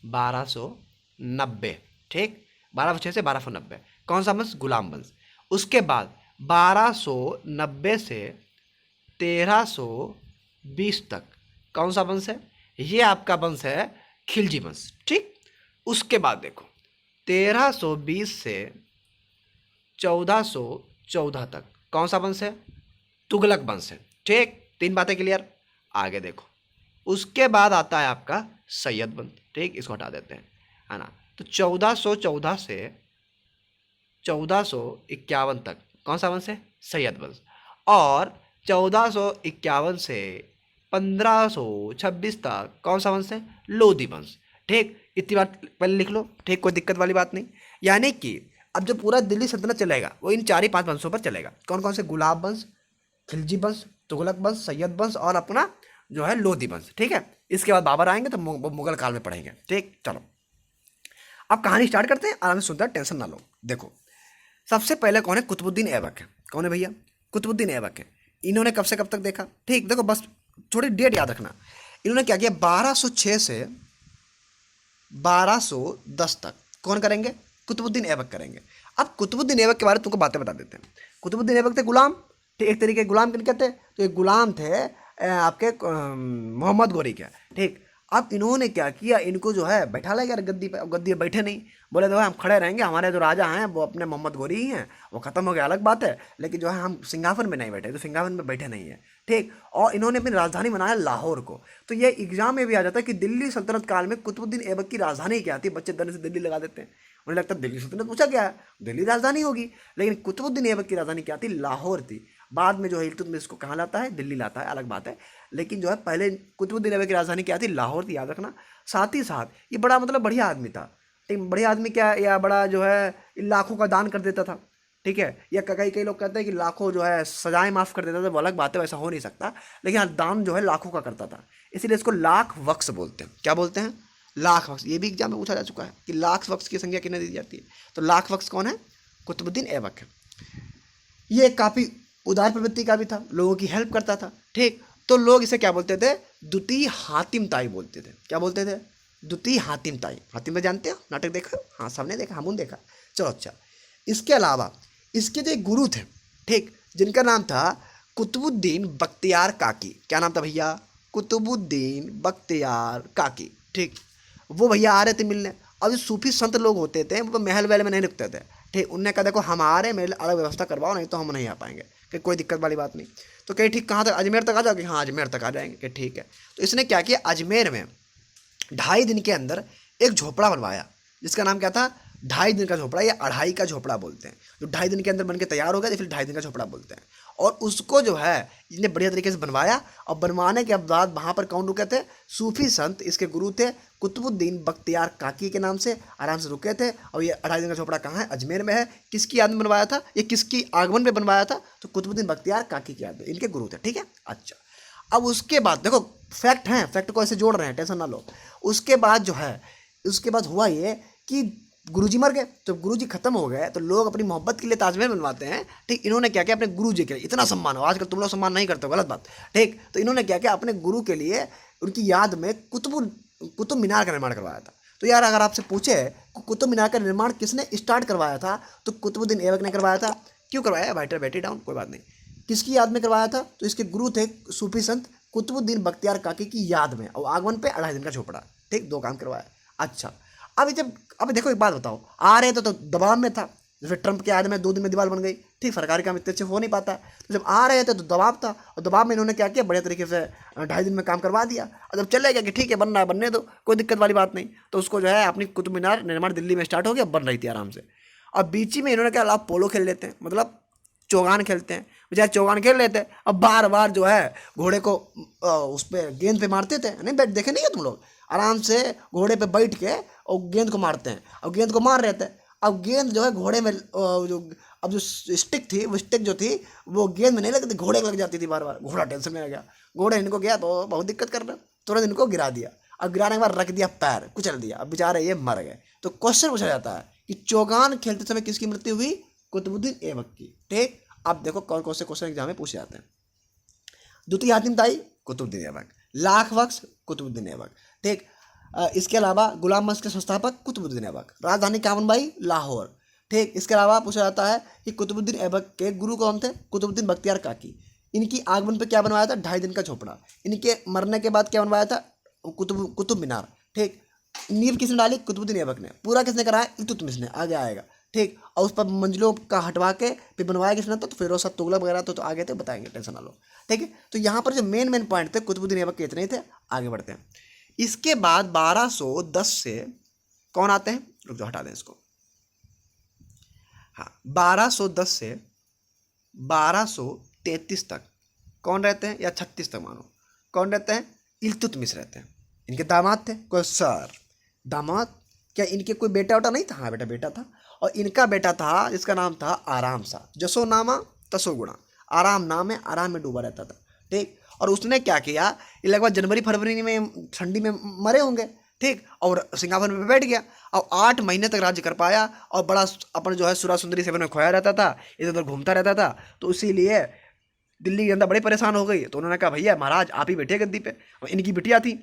1290। ठीक, 1206 से 1290 कौन सा वंश? गुलाम वंश। उसके बाद 1290 से 1320 तक कौन सा वंश है? ये आपका वंश है खिलजी वंश। ठीक, उसके बाद देखो 1320 से 1414 तक कौन सा वंश है? तुगलक वंश है। ठीक, तीन बातें क्लियर। आगे देखो, उसके बाद आता है आपका सैयद वंश। ठीक, इसको हटा देते हैं, है ना। तो 1414 से 1451 तक कौन सा वंश है? सैयद वंश। और 1451 से 1526 तक कौन सा वंश है? लोधी वंश। ठीक, इतनी बात पहले लिख लो। ठीक, कोई दिक्कत वाली बात नहीं। यानी कि अब जो पूरा दिल्ली सल्तनत चलेगा वो इन 4 ही 5 वंशों पर चलेगा। कौन कौन से? गुलाब वंश, खिलजी वंश, तुगलक वंश, सैयद वंश और अपना जो है लोधी वंश। ठीक है, इसके बाद बाबर आएंगे तो मुगल काल में पढ़ेंगे। ठीक, चलो अब कहानी स्टार्ट करते हैं, आराम से सुनते हैं, टेंशन ना लो। देखो, सबसे पहले कौन है? कुतुबुद्दीन ऐबक है। कौन है भैया? कुतुबुद्दीन ऐबक है। इन्होंने कब से कब तक देखा? ठीक, देखो बस थोड़ी डेट याद रखना। इन्होंने क्या किया? 1206 से 1210 तक कौन करेंगे? कुतुबुद्दीन ऐबक करेंगे। अब कुतुबुद्दीन ऐबक के बारे में तुमको बातें बता देते हैं। कुतुबुद्दीन ऐबक थे गुलाम। ठीक, एक तरीके के गुलाम किनके थे? तो ये गुलाम थे आपके मोहम्मद गोरी के। ठीक, अब इन्होंने क्या किया? इनको जो है बैठा लिया यार गद्दी पे। अब गद्दी पे बैठे नहीं, बोले तो हम खड़े रहेंगे, हमारे जो राजा हैं वो अपने मोहम्मद गोरी ही हैं, वो खत्म हो गया अलग बात है, लेकिन जो है हम सिंहासन में नहीं बैठे, तो सिंहासन में बैठे नहीं है। ठीक, और इन्होंने अपनी राजधानी बनाया लाहौर को। तो ये एग्जाम में भी आ जाता है कि दिल्ली सल्तनत काल में कुतुबुद्दीन ऐबक की राजधानी क्या थी? बच्चे दर्द से दिल्ली लगा देते हैं, उन्हें लगता है दिल्ली सल्तनत पूछा क्या है, दिल्ली राजधानी होगी। लेकिन कुतुबुद्दीन ऐबक की राजधानी क्या थी? लाहौर थी। बाद में जो है इल्तुतमिश इसको कहाँ लाता है? दिल्ली लाता है, अलग बात है। लेकिन जो है पहले कुतुबुद्दीन ऐबक की राजधानी क्या थी? लाहौर थी, याद रखना। साथ ही साथ ये बड़ा मतलब बढ़िया आदमी था। एक बढ़िया आदमी क्या, या बड़ा जो है लाखों का दान कर देता था। ठीक है, या कई कई लोग कहते हैं कि लाखों जो है सजाएं माफ़ कर देता था, वो अलग बात है, वैसा हो नहीं सकता। लेकिन हाँ, दान जो है लाखों का करता था, इसीलिए इसको लाख वक्स बोलते हैं। क्या बोलते हैं? लाख वक्स। ये भी एग्जाम में पूछा जा चुका है कि लाख वक्स की संख्या कितने दी जाती है। तो लाख वक्स कौन है? कुतुबुद्दीन ऐबक है। ये काफ़ी उदार प्रवृत्ति का भी था, लोगों की हेल्प करता था। ठीक, तो लोग इसे क्या बोलते थे? द्वितीय हातिम ताई बोलते थे। क्या बोलते थे? द्वितीय हातिम ताई। हातिम ताई जानते हो? नाटक देखा? हाँ, सबने देखा, हमने देखा। चलो अच्छा, इसके अलावा इसके जो एक गुरु थे, ठीक, जिनका नाम था कुतुबुद्दीन बख्तियार काकी। क्या नाम था भैया? कुतुबुद्दीन बख्तियार काकी। ठीक, वो भैया आ रहे थे मिलने। अब जो सूफी संत लोग होते थे वो महल वहल में नहीं रुकते थे। ठीक, उनने कहा देखो हमारे में अलग व्यवस्था करवाओ, नहीं तो हम नहीं आ पाएंगे। कि कोई दिक्कत वाली बात नहीं। तो कहीं ठीक, कहाँ तक? अजमेर तक आ जाओगे? हाँ, अजमेर तक आ जाएंगे। कि ठीक है। तो इसने क्या किया? अजमेर में 2.5 दिन के अंदर एक झोपड़ा बनवाया, जिसका नाम क्या था? 2.5 दिन का झोपड़ा, या 2.5 का झोपड़ा बोलते हैं। जो 2.5 दिन के अंदर बन के तैयार हो गया तो फिर 2.5 दिन का झोपड़ा बोलते हैं। और उसको जो है इसने बढ़िया तरीके से बनवाया। और बनवाने के बाद वहाँ पर कौन रुके थे? सूफी संत, इसके गुरु थे कुतुबुद्दीन बख्तियार काकी के नाम से, आराम से रुके थे। और ये 2.5 दिन का झोपड़ा कहाँ है? अजमेर में है। किसकी याद में बनवाया था? ये किसकी आगमन में बनवाया था? तो कुतुबुद्दीन बख्तियार काकी की याद में, इनके गुरु थे। ठीक है, अच्छा। अब उसके बाद देखो, फैक्ट हैं, फैक्ट को ऐसे जोड़ रहे हैं, टेंशन ना लो। उसके बाद जो है, उसके बाद हुआ ये कि गुरुजी मर गए। तो गुरुजी खत्म हो गए तो लोग अपनी मोहब्बत के लिए ताजमहल बनवाते हैं। ठीक, इन्होंने क्या किया? अपने गुरुजी के लिए इतना सम्मान हो, आजकल तुम लोग सम्मान नहीं करते हो, गलत बात। ठीक, तो इन्होंने क्या किया? अपने गुरु के लिए उनकी याद में कुतुब मीनार का निर्माण करवाया था। तो यार अगर आपसे पूछे कुतुब मीनार का निर्माण किसने स्टार्ट करवाया था, तो कुतुबुद्दीन ऐबक ने करवाया था। क्यों करवाया? बैठे बैठे डाउन, कोई बात नहीं। किसकी याद में करवाया था? तो इसके गुरु थे सूफी संत कुतुबुद्दीन बख्तियार काकी की याद में, और आगमन पे 2.5 दिन का झोपड़ा। ठीक, 2 काम करवाया। अच्छा, अब देखो एक बात बताओ, आ रहे तो दबाव में था। जैसे ट्रंप के आने में 2 दिन में दीवार बन गई। ठीक, सरकारी काम इतने अच्छे हो नहीं पाता। तो जब आ रहे थे तो दबाव था, और दबाव में इन्होंने क्या किया? बढ़िया तरीके से 2.5 दिन में काम करवा दिया। और जब चले गया कि ठीक है बन रहा है, बनने दो, कोई दिक्कत वाली बात नहीं, तो उसको जो है अपनी कुतुब मीनार निर्माण दिल्ली में स्टार्ट हो गया, बन रही थी आराम से। और बीच ही में इन्होंने क्या, आप पोलो खेल लेते हैं, मतलब चौगान खेलते हैं। बेचारे चौगान खेल लेते हैं, अब बार बार जो है घोड़े को उस पर गेंद पे मारते थे। नहीं बैठ देखे नहीं है तुम लोग? आराम से घोड़े पे बैठ के और गेंद को मारते हैं, और गेंद को मार रहे थे। अब गेंद जो है घोड़े में जो अब जो स्टिक थी, वो स्टिक जो थी वो गेंद में नहीं लगती थी, घोड़े को लग जाती थी बार बार। घोड़ा टेंशन में आ गया, घोड़े इनको गया तो बहुत दिक्कत कर रहा, तुरंत इनको गिरा दिया। अब गिराने के बाद रख दिया पैर, कुचल दिया। अब बेचारे ये मर गए। तो क्वेश्चन पूछा जाता है कि चौगान खेलते समय किसकी मृत्यु हुई? कुतुबुद्दीन ऐबक की। ठीक, अब देखो कौन कौन से क्वेश्चन एग्जाम में पूछे जाते हैं। द्वितीय हातिम ताई कुतुबुद्दीन ऐबक, लाख बख्श कुतुबुद्दीन ऐबक, ठीक। इसके अलावा गुलाम मस्जिद के संस्थापक कुतुबुद्दीन ऐबक, राजधानी कामनबाई लाहौर, ठीक। इसके अलावा पूछा जाता है कि कुतुबुद्दीन ऐबक के गुरु कौन थे? कुतुबुद्दीन बख्तियार काकी। इनकी आगमन पे क्या बनवाया था? 2.5 दिन का झोपड़ा। इनके मरने के बाद क्या बनवाया था? कुतुब मीनार, ठीक। नींव किसने डाली? कुतुबुद्दीन ऐबक ने। पूरा किसने कराया? इल्तुतमिश ने। आगे आएगा, ठीक। और उस पर मंजिलों का हटवा के फिर बनवाया किसने? तो फिरोज शाह तुगलक वगैरह तो आगे थे, बताएंगे, टेंशन ना लो, ठीक है। तो यहाँ पर जो मेन पॉइंट थे कुतुबुद्दीन ऐबक के इतने ही थे। आगे बढ़ते हैं। इसके बाद 1210 से कौन आते हैं? रुक जाओ, हटा दें इसको। हाँ, 1210 से 1233 तक कौन रहते हैं, या 36 तक मानो, कौन रहते हैं? इल्तुतमिश रहते हैं। इनके दामाद थे कोई? सर दामाद क्या इनके कोई बेटा वोटा नहीं था? हाँ बेटा, बेटा था। और इनका बेटा था जिसका नाम था आराम शाह। जसो नामा तसो गुणा, आराम नाम है, आराम में डूबा रहता था, ठीक। और उसने क्या किया, ये लगभग जनवरी फरवरी में ठंडी में मरे होंगे, ठीक। और सिंगापुर में बैठ गया और 8 महीने तक राज्य कर पाया। और बड़ा अपन जो है सुरा सुंदरी सेवन में खोया रहता था, इधर उधर घूमता रहता था। तो इसीलिए दिल्ली की जनता बड़ी परेशान हो गई। तो उन्होंने कहा भैया महाराज आप ही बैठे गद्दी पे। और इनकी बिटिया थी,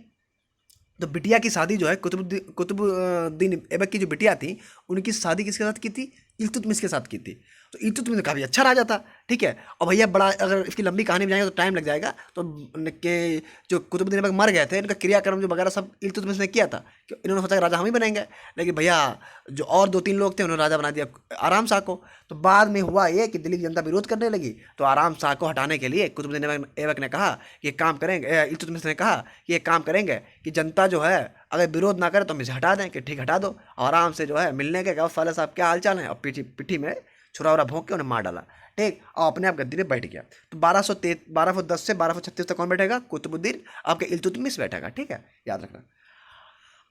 तो बिटिया की शादी जो है कुतुबुद्दीन ऐबक की जो बिटिया थी, उनकी शादी किसके साथ की थी? इल्तुतमिश के साथ की थी। तो इल्तुतमिश काफ़ी अच्छा राजा था, ठीक है। और भैया बड़ा, अगर इसकी लंबी कहानी में जाएंगे तो टाइम लग जाएगा। तो के जो कुतुबुद्दीन ऐबक मर गए थे, इनका क्रियाक्रम जो वगैरह सब इल्तुतमिश ने किया था। कि इन्होंने सोचा राजा हम ही बनेंगे, लेकिन भैया जो और 2-3 लोग थे उन्होंने राजा बना दिया आराम शाह को। तो बाद में हुआ ये कि दिल्ली की जनता विरोध करने लगी। तो आराम शाह को हटाने के लिए कुतुबुद्दीन ऐबक ने कहा कि एक काम करेंगे, इल्तुतमिश ने कहा कि एक काम करेंगे कि जनता जो है अगर विरोध ना करे तो हम इसे हटा दें। कि ठीक, हटा दो। आराम से जो है मिलने के, साले साहब क्या हाल चाल है, और पिठी में छुरा उरा भोंक के उन्हें मार डाला, ठीक। और अपने आप गद्दी पे बैठ गया। तो 1210 से 1236 तक कौन बैठेगा? कुतुबुद्दीन आपके इल्तुतमिश बैठेगा, ठीक है, याद रखना।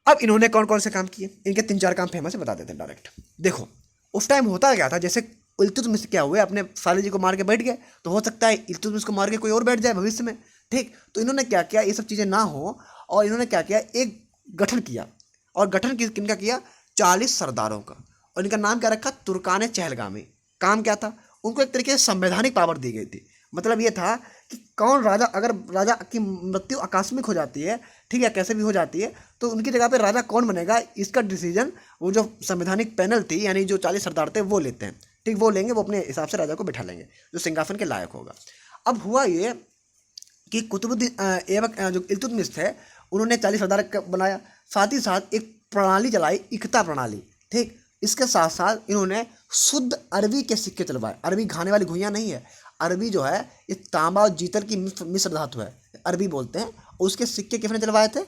अब इन्होंने कौन कौन से काम किए, इनके 3-4 काम फेमस है, बता देते हैं डायरेक्ट। देखो उस टाइम होता क्या था, जैसे इल्तुतमिश क्या हुए, अपने साले जी को मार के बैठ गए, तो हो सकता है इल्तुतमिश को मार के कोई और बैठ जाए भविष्य में, ठीक। तो इन्होंने क्या किया, ये सब चीज़ें ना हो, और इन्होंने क्या किया, एक गठन किया। और गठन किनका किया? 40 सरदारों का। और इनका नाम क्या रखा? तुर्कान चहलगामी। काम क्या था? उनको एक तरीके से संवैधानिक पावर दी गई थी। मतलब ये था कि कौन राजा, अगर राजा की मृत्यु आकस्मिक हो जाती है, ठीक है, कैसे भी हो जाती है, तो उनकी जगह पे राजा कौन बनेगा, इसका डिसीजन वो जो संवैधानिक पैनल थी, यानी जो 40 सरदार थे वो लेते हैं, ठीक। वो लेंगे, वो अपने हिसाब से राजा को बैठा लेंगे जो सिंहासन के लायक होगा। अब हुआ ये कि कुतुबुद्दीन ऐबक जो इल्तुतमिश थे, उन्होंने 40 सरदार बनाया। साथ ही साथ एक प्रणाली चलाई, इक्ता प्रणाली, ठीक। इसके साथ साथ इन्होंने शुद्ध अरबी के सिक्के चलवाए। अरबी खाने वाली घुइयाँ नहीं है, अरबी जो है ये तांबा और जीतल की मिश्र धातु है, अरबी बोलते हैं। और उसके सिक्के किसने चलवाए थे?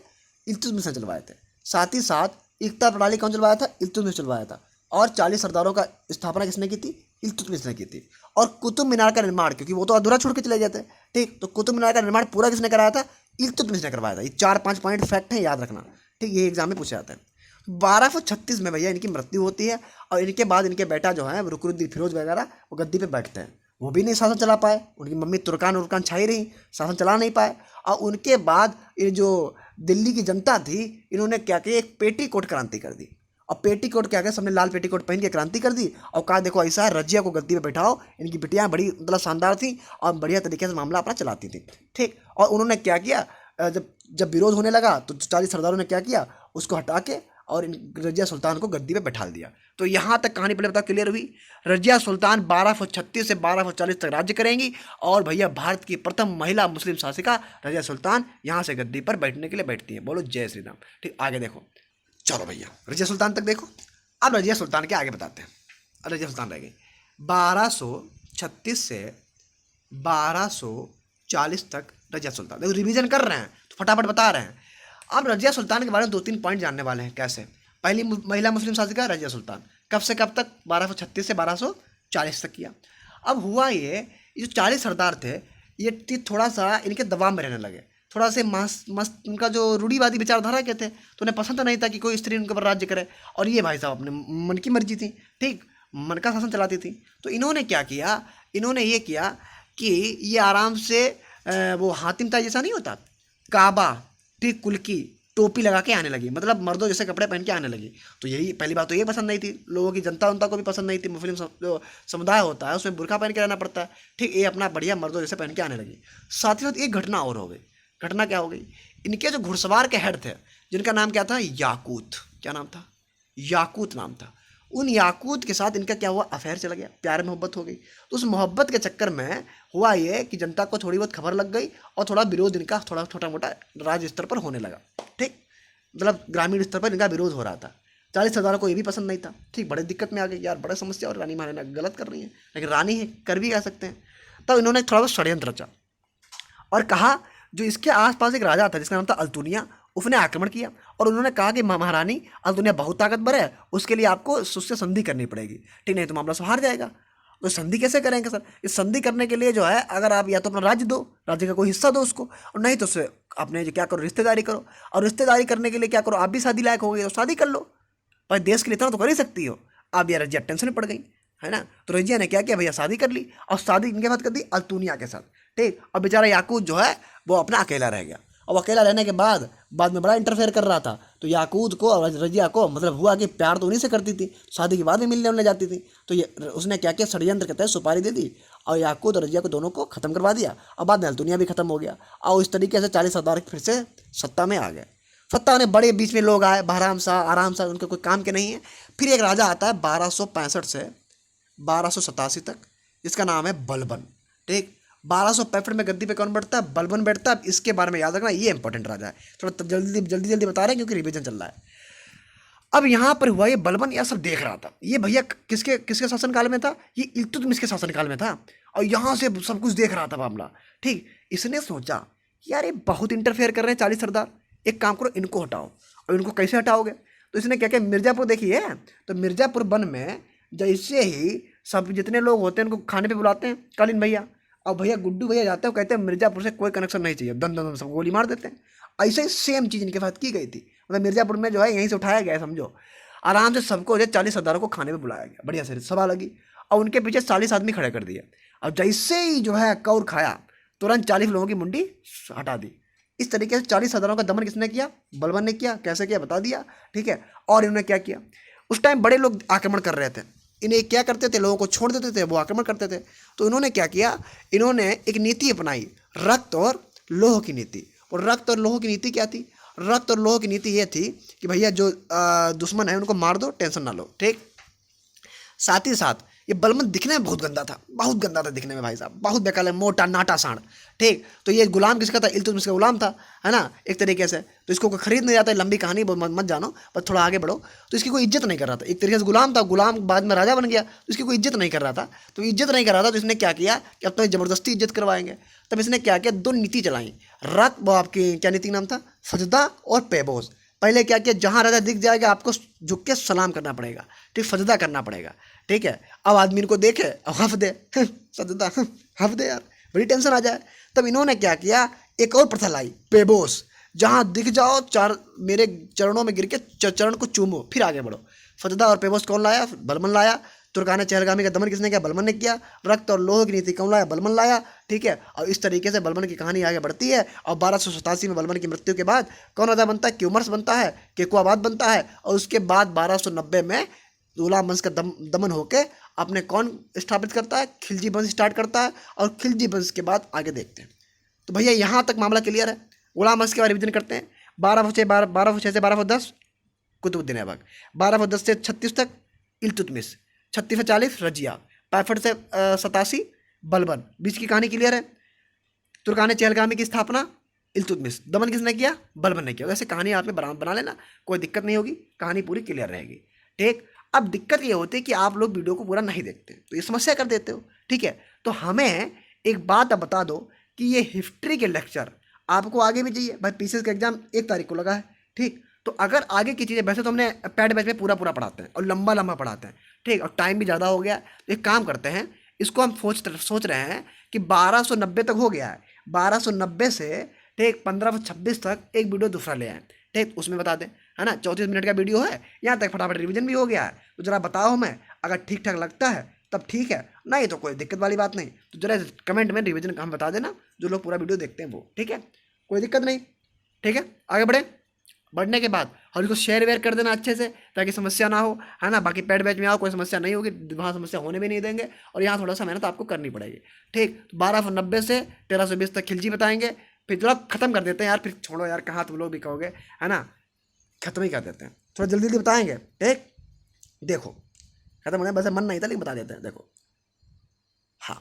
इल्तुतमिश ने चलवाए थे। साथ ही साथ इक्ता प्रणाली कौन चलवाया था? इल्तुतमिश चलवाया था। और 40 सरदारों का स्थापना किसने की थी? इल्तुतमिश ने की थी। और कुतुब मीनार का निर्माण, क्योंकि वो तो अधूरा छोड़ के चले गए थे, ठीक, तो कुतुब मीनार का निर्माण पूरा किसने कराया था? इल्तुतमिश ने करवाया था। ये 4-5 पॉइंट फैक्ट हैं, याद रखना, ठीक। ये एग्जाम में पूछे जाते हैं। 1236 में भैया इनकी मृत्यु होती है। और इनके बाद इनके बेटा जो है रुकनुद्दीन फिरोज वगैरह वो गद्दी पे बैठते हैं। वो भी नहीं शासन चला पाए, उनकी मम्मी तुर्कान छाई रही, शासन चला नहीं पाए। और उनके बाद ये जो दिल्ली की जनता थी, इन्होंने क्या किया, एक पेटीकोट क्रांति कर दी। और पेटीकोट क्या किया, सबने लाल पेटीकोट पहन के क्रांति कर दी। और कहा देखो ऐसा है, रजिया को गद्दी पे बैठाओ। इनकी बिटियाँ बड़ी मतलब शानदार थी और बढ़िया तरीके से मामला अपना चलाती थी, ठीक। और उन्होंने क्या किया, जब विरोध होने लगा तो 40 सरदारों ने क्या किया, उसको हटा के और रजिया सुल्तान को गद्दी पे बैठा दिया। तो यहाँ तक कहानी पहले बताओ, क्लियर हुई? रजिया सुल्तान 1236 से 1240 तक राज्य करेंगी। और भैया भारत की प्रथम महिला मुस्लिम शासिका रजिया सुल्तान यहाँ से गद्दी पर बैठने के लिए बैठती हैं। बोलो जय श्री राम, ठीक। आगे देखो, चलो भैया रजिया सुल्तान तक देखो। अब रजिया सुल्तान के आगे बताते हैं। अब रजिया सुल्तान रह गई 1236 से 1240 तक रजिया सुल्तान। देखो रिवीजन कर रहे हैं तो फटाफट बता रहे हैं। अब रजिया सुल्तान के बारे में 2-3 पॉइंट जानने वाले हैं। कैसे? पहली महिला मुस्लिम शासिका रजिया सुल्तान, कब से कब तक? 1236 से 1240 तक किया। अब हुआ ये जो 40 सरदार थे, ये थोड़ा सा इनके दबाव में रहने लगे। थोड़ा से मस्त उनका जो रूढ़िवादी विचारधारा के थे, तो उन्हें पसंद नहीं था कि कोई स्त्री उनके ऊपर राज्य करे। और ये भाई साहब अपने मन की मर्जी थी, ठीक, मन का शासन चलाती थी। तो इन्होंने क्या किया, इन्होंने ये किया कि ये आराम से वो हातिम ताई जैसा नहीं होता, काबा, ठीक, कुल्की, टोपी लगा के आने लगी, मतलब मर्दों जैसे कपड़े पहन के आने लगी। तो यही पहली बात तो ये पसंद नहीं थी लोगों की, जनता उनता को भी पसंद नहीं थी। मुस्लिम जो समुदाय होता है उसमें बुर्का पहन के रहना पड़ता है, ठीक। ये अपना बढ़िया मर्दों जैसे पहन के आने लगी। साथ ही साथ एक घटना और हो गई। घटना क्या हो गई, इनके जो घुड़सवार के हेड थे जिनका नाम क्या था, याकूत। क्या नाम था, याकूत नाम था। उन याकूत के साथ इनका क्या हुआ, अफेयर चला गया, प्यार मोहब्बत हो गई। तो उस मोहब्बत के चक्कर में हुआ ये कि जनता को थोड़ी बहुत खबर लग गई और थोड़ा विरोध इनका थोड़ा छोटा मोटा राज्य स्तर पर होने लगा, ठीक। मतलब ग्रामीण स्तर पर इनका विरोध हो रहा था। 40,000 को ये भी पसंद नहीं था, ठीक। बड़े दिक्कत में आ गई यार, बड़े समस्या, और रानी महारानी गलत कर रही है, लेकिन रानी है, कर भी कह सकते हैं। तब इन्होंने थोड़ा बहुत षड्यंत्र रचा और कहा, जो इसके आसपास एक राजा था जिसका नाम था अल्तुनिया, उसने आक्रमण किया और उन्होंने कहा कि महारानी अल्तुनिया बहुत ताकतवर है, उसके लिए आपको उससे संधि करनी पड़ेगी, ठीक। नहीं तो मामला सुधार जाएगा। तो संधि कैसे करेंगे सर, इस संधि करने के लिए जो है, अगर आप या तो अपना राज्य दो, राज्य का कोई हिस्सा दो उसको, और नहीं तो उससे अपने जो क्या करो, रिश्तेदारी करो। और रिश्तेदारी करने के लिए क्या करो, आप भी शादी लायक हो गई तो शादी कर लो, पर देश के लिए इतना तो कर ही सकती हो। अब यार रजिया टेंशन में पड़ गई, है ना। तो रजिया ने क्या किया भैया, शादी कर ली, और शादी इनके साथ कर दी अल्तुनिया के साथ, ठीक। और बेचारा याकूत जो है वो अपना अकेला रह गया। अब अकेला रहने के बाद में बड़ा इंटरफेयर कर रहा था। तो याकूत को और रजिया को मतलब हुआ कि प्यार तो उन्हीं से करती थी, शादी के बाद भी मिलने उलने जाती थी। तो ये उसने क्या किया, षड्यंत्र के तहत सुपारी दे दी और याकूत और रजिया को दोनों को खत्म करवा दिया। और बाद में अल्तुनिया भी खत्म हो गया और इस तरीके से 40,000 फिर से सत्ता में आ गए। सत्ता ने बड़े बीच में लोग आए, बहराम शाह, आराम शाह, उनके कोई काम के नहीं है। फिर एक राजा आता है 1265 से 1287 तक, जिसका नाम है बलबन, ठीक। 1265 में गद्दी पे कौन बैठता है, बलबन बैठता है। इसके बारे में याद रखना, ये इंपॉर्टेंट राजा है, थोड़ा जल्दी जल्दी जल्दी बता रहे हैं क्योंकि रिवीजन चल रहा है। अब यहाँ पर हुआ ये बलबन, यह सब देख रहा था। ये भैया किसके किसके शासनकाल में था, ये इल्तुतमिश के शासनकाल में था, और यहाँ से सब कुछ देख रहा था मामला, ठीक। इसने सोचा यार ये बहुत इंटरफेयर कर रहे हैं 40 सरदार, एक काम करो इनको हटाओ। और इनको कैसे हटाओगे, तो इसने क्या किया, मिर्जापुर देखिए, तो मिर्जापुर वन में जैसे ही सब जितने लोग होते हैं उनको खाने पे बुलाते हैं, कालीन भैया, और भैया गुड्डू भैया जाते हैं, कहते हैं मिर्जापुर से कोई कनेक्शन नहीं चाहिए, दन दन सब गोली मार देते हैं। ऐसे ही सेम चीज़ इनके साथ की गई थी, मतलब मिर्जापुर में जो है यहीं से उठाया गया है, समझो। आराम से सबको जो 40 सरदारों को खाने पे बुलाया गया, बढ़िया से सभा लगी और उनके पीछे 40 आदमी खड़े कर दिए। अब जैसे ही जो है कौर खाया, तुरंत 40 लोगों की मुंडी हटा दी। इस तरीके से 40 सरदारों का दमन किसने किया, बलबन ने किया। कैसे किया बता दिया, ठीक है। और इन्होंने क्या किया, उस टाइम बड़े लोग आक्रमण कर रहे थे, इन्हें क्या करते थे, लोगों को छोड़ देते थे, वो आक्रमण करते थे। तो इन्होंने क्या किया, इन्होंने एक नीति अपनाई, रक्त और लोह की नीति। और रक्त और लोह की नीति क्या थी, रक्त और लोह की नीति ये थी कि भैया जो दुश्मन है उनको मार दो, टेंशन ना लो, ठीक। साथ ही साथ ये बलबन दिखने में बहुत गंदा था, बहुत गंदा था दिखने में भाई साहब, बहुत बेकार है, मोटा नाटा सांड, ठीक। तो ये गुलाम किसका था, इल्तुतमिश का गुलाम था, है ना, एक तरीके से। तो इसको कोई खरीद नहीं जाता, लंबी कहानी मत जानो, पर थोड़ा आगे बढ़ो। तो इसकी कोई इज्जत नहीं कर रहा था, एक तरीके से गुलाम था, गुलाम बाद में राजा बन गया, तो इसकी कोई इज्जत नहीं कर रहा था। तो इज्जत नहीं कर रहा था तो इसने क्या किया कि अब तो ज़बरदस्ती इज्जत करवाएंगे। तब इसने क्या किया, दो नीति चलाई, रक्त, वो आपकी क्या नीति नाम था, सजदा और पेबोज। पहले क्या किया, जहाँ राजा दिख जाएगा आपको झुक के सलाम करना पड़ेगा, ठीक, सजदा करना पड़ेगा, ठीक है। अब आदमी इनको देखे अब हफ दे, सजदा हफ दे यार, बड़ी टेंशन आ जाए। तब इन्होंने क्या किया, एक और प्रथा लाई, पेबोस, जहाँ दिख जाओ चार मेरे चरणों में गिर के चरण को चूमो, फिर आगे बढ़ो। सजदा और पेबोस कौन लाया, बलबन लाया। तुर्काने चहलगामी का दमन किसने किया, बलबन ने किया। रक्त और लोह की नीति कौन लाया, बलबन लाया, ठीक है। और इस तरीके से बलबन की कहानी आगे बढ़ती है। और 1287 में बलबन की मृत्यु के बाद कौन राजा बनता है, क्यूमर्स बनता है, केकुआबाद बनता है। और उसके बाद 1290 में गुलाम वंश का दमन होकर अपने कौन स्थापित करता है, खिलजी वंश स्टार्ट करता है। और खिलजी वंश के बाद आगे देखते हैं। तो भैया यहाँ तक मामला क्लियर है। गुलाम वंश के बाद रिविजन करते हैं। 1206 से 1210 कुतुबुद्दीन ऐबक, 1210 से 36 तक इल्तुतमिश, 36 से 40 रजिया, 65 से 87 बलबन। बीच की कहानी क्लियर है। तुर्काने चहलगामी की स्थापना इल्तुतमिश, दमन किसने किया, बलबन ने किया। वैसे कहानी आपने बना लेना, कोई दिक्कत नहीं होगी, कहानी पूरी क्लियर रहेगी, ठीक। अब दिक्कत ये होती है कि आप लोग वीडियो को पूरा नहीं देखते, तो ये समस्या कर देते हो, ठीक है। तो हमें एक बात अब बता दो कि ये हिस्ट्री के लेक्चर आपको आगे भी चाहिए भाई। पीसीएस का एग्जाम 1 तारीख को लगा है, ठीक। तो अगर आगे की चीज़ें, वैसे तो हमने पैड बैच में पूरा पढ़ाते हैं और लंबा लंबा पढ़ाते हैं, ठीक। और टाइम भी ज़्यादा हो गया, तो एक काम करते हैं, इसको हम सोच रहे हैं कि 1290 तक हो गया है, 1290 से ठीक 1526 तक एक वीडियो दूसरा ले आए, ठीक। उसमें बता दें, है ना, 34 मिनट का वीडियो है, यहाँ तक फटाफट रिवीजन भी हो गया है। तो जरा बताओ हमें, अगर ठीक ठाक लगता है तब ठीक है, नहीं तो कोई दिक्कत वाली बात नहीं। तो जरा कमेंट में रिवीजन हम बता देना, जो लोग पूरा वीडियो देखते हैं वो, ठीक है, कोई दिक्कत नहीं, ठीक है। आगे बढ़े। बढ़ने के बाद और इसको शेयर वेयर कर देना अच्छे से ताकि समस्या ना हो, है ना। बाकी पेड बैच में आओ कोई समस्या नहीं होगी, वहाँ समस्या होने भी नहीं देंगे, और यहाँ थोड़ा सा मेहनत आपको करनी पड़ेगी, ठीक। 1290 से 1320 तक खिलजी बताएंगे, फिर थोड़ा खत्म कर देते हैं यार, फिर छोड़ो यार, कहाँ तुम लोग भी कहोगे, है ना, खत्म ही कर देते हैं, थोड़ा जल्दी जल्दी बताएंगे, ठीक। देखो खत्म हो गया, वैसे मन नहीं था लेकिन बता देते हैं। देखो हाँ,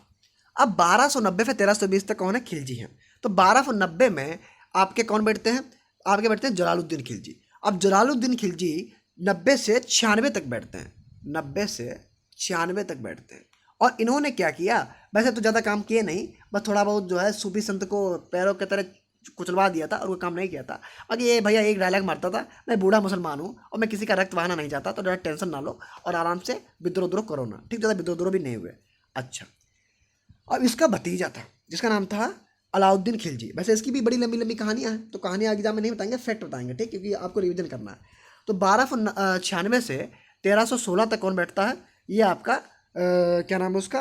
अब 1290 से 1320 तक कौन है, खिलजी हैं। तो 1290 में आपके कौन बैठते हैं, आपके बैठते हैं जलालुद्दीन खिलजी। अब जलालुद्दीन खिलजी 90 से 96 तक बैठते हैं, 90 से 96 तक बैठते हैं। और इन्होंने क्या किया, वैसे तो ज़्यादा काम किए नहीं, बस थोड़ा बहुत जो है सूफी संत को पैरों की तरह कुचलवा दिया था और वो काम नहीं किया था। बाकी ये भैया एक डायलॉग मारता था, मैं बूढ़ा मुसलमान हूँ और मैं किसी का रक्त बहाना नहीं चाहता, तो ज़्यादा टेंशन ना लो और आराम से विद्रोह विद्रोह करो ना, ठीक। ज़्यादा विद्रोह विद्रोह भी नहीं हुए। अच्छा, अब इसका भतीजा था जिसका नाम था अलाउद्दीन खिलजी। वैसे इसकी भी बड़ी लंबी लंबी कहानियाँ हैं, तो कहानियाँ एग्जाम में नहीं बताएंगे, फैक्ट बताएंगे, ठीक, क्योंकि आपको रिवीजन करना है। तो 1296 से 1316 तक कौन बैठता है, ये आपका क्या नाम है उसका,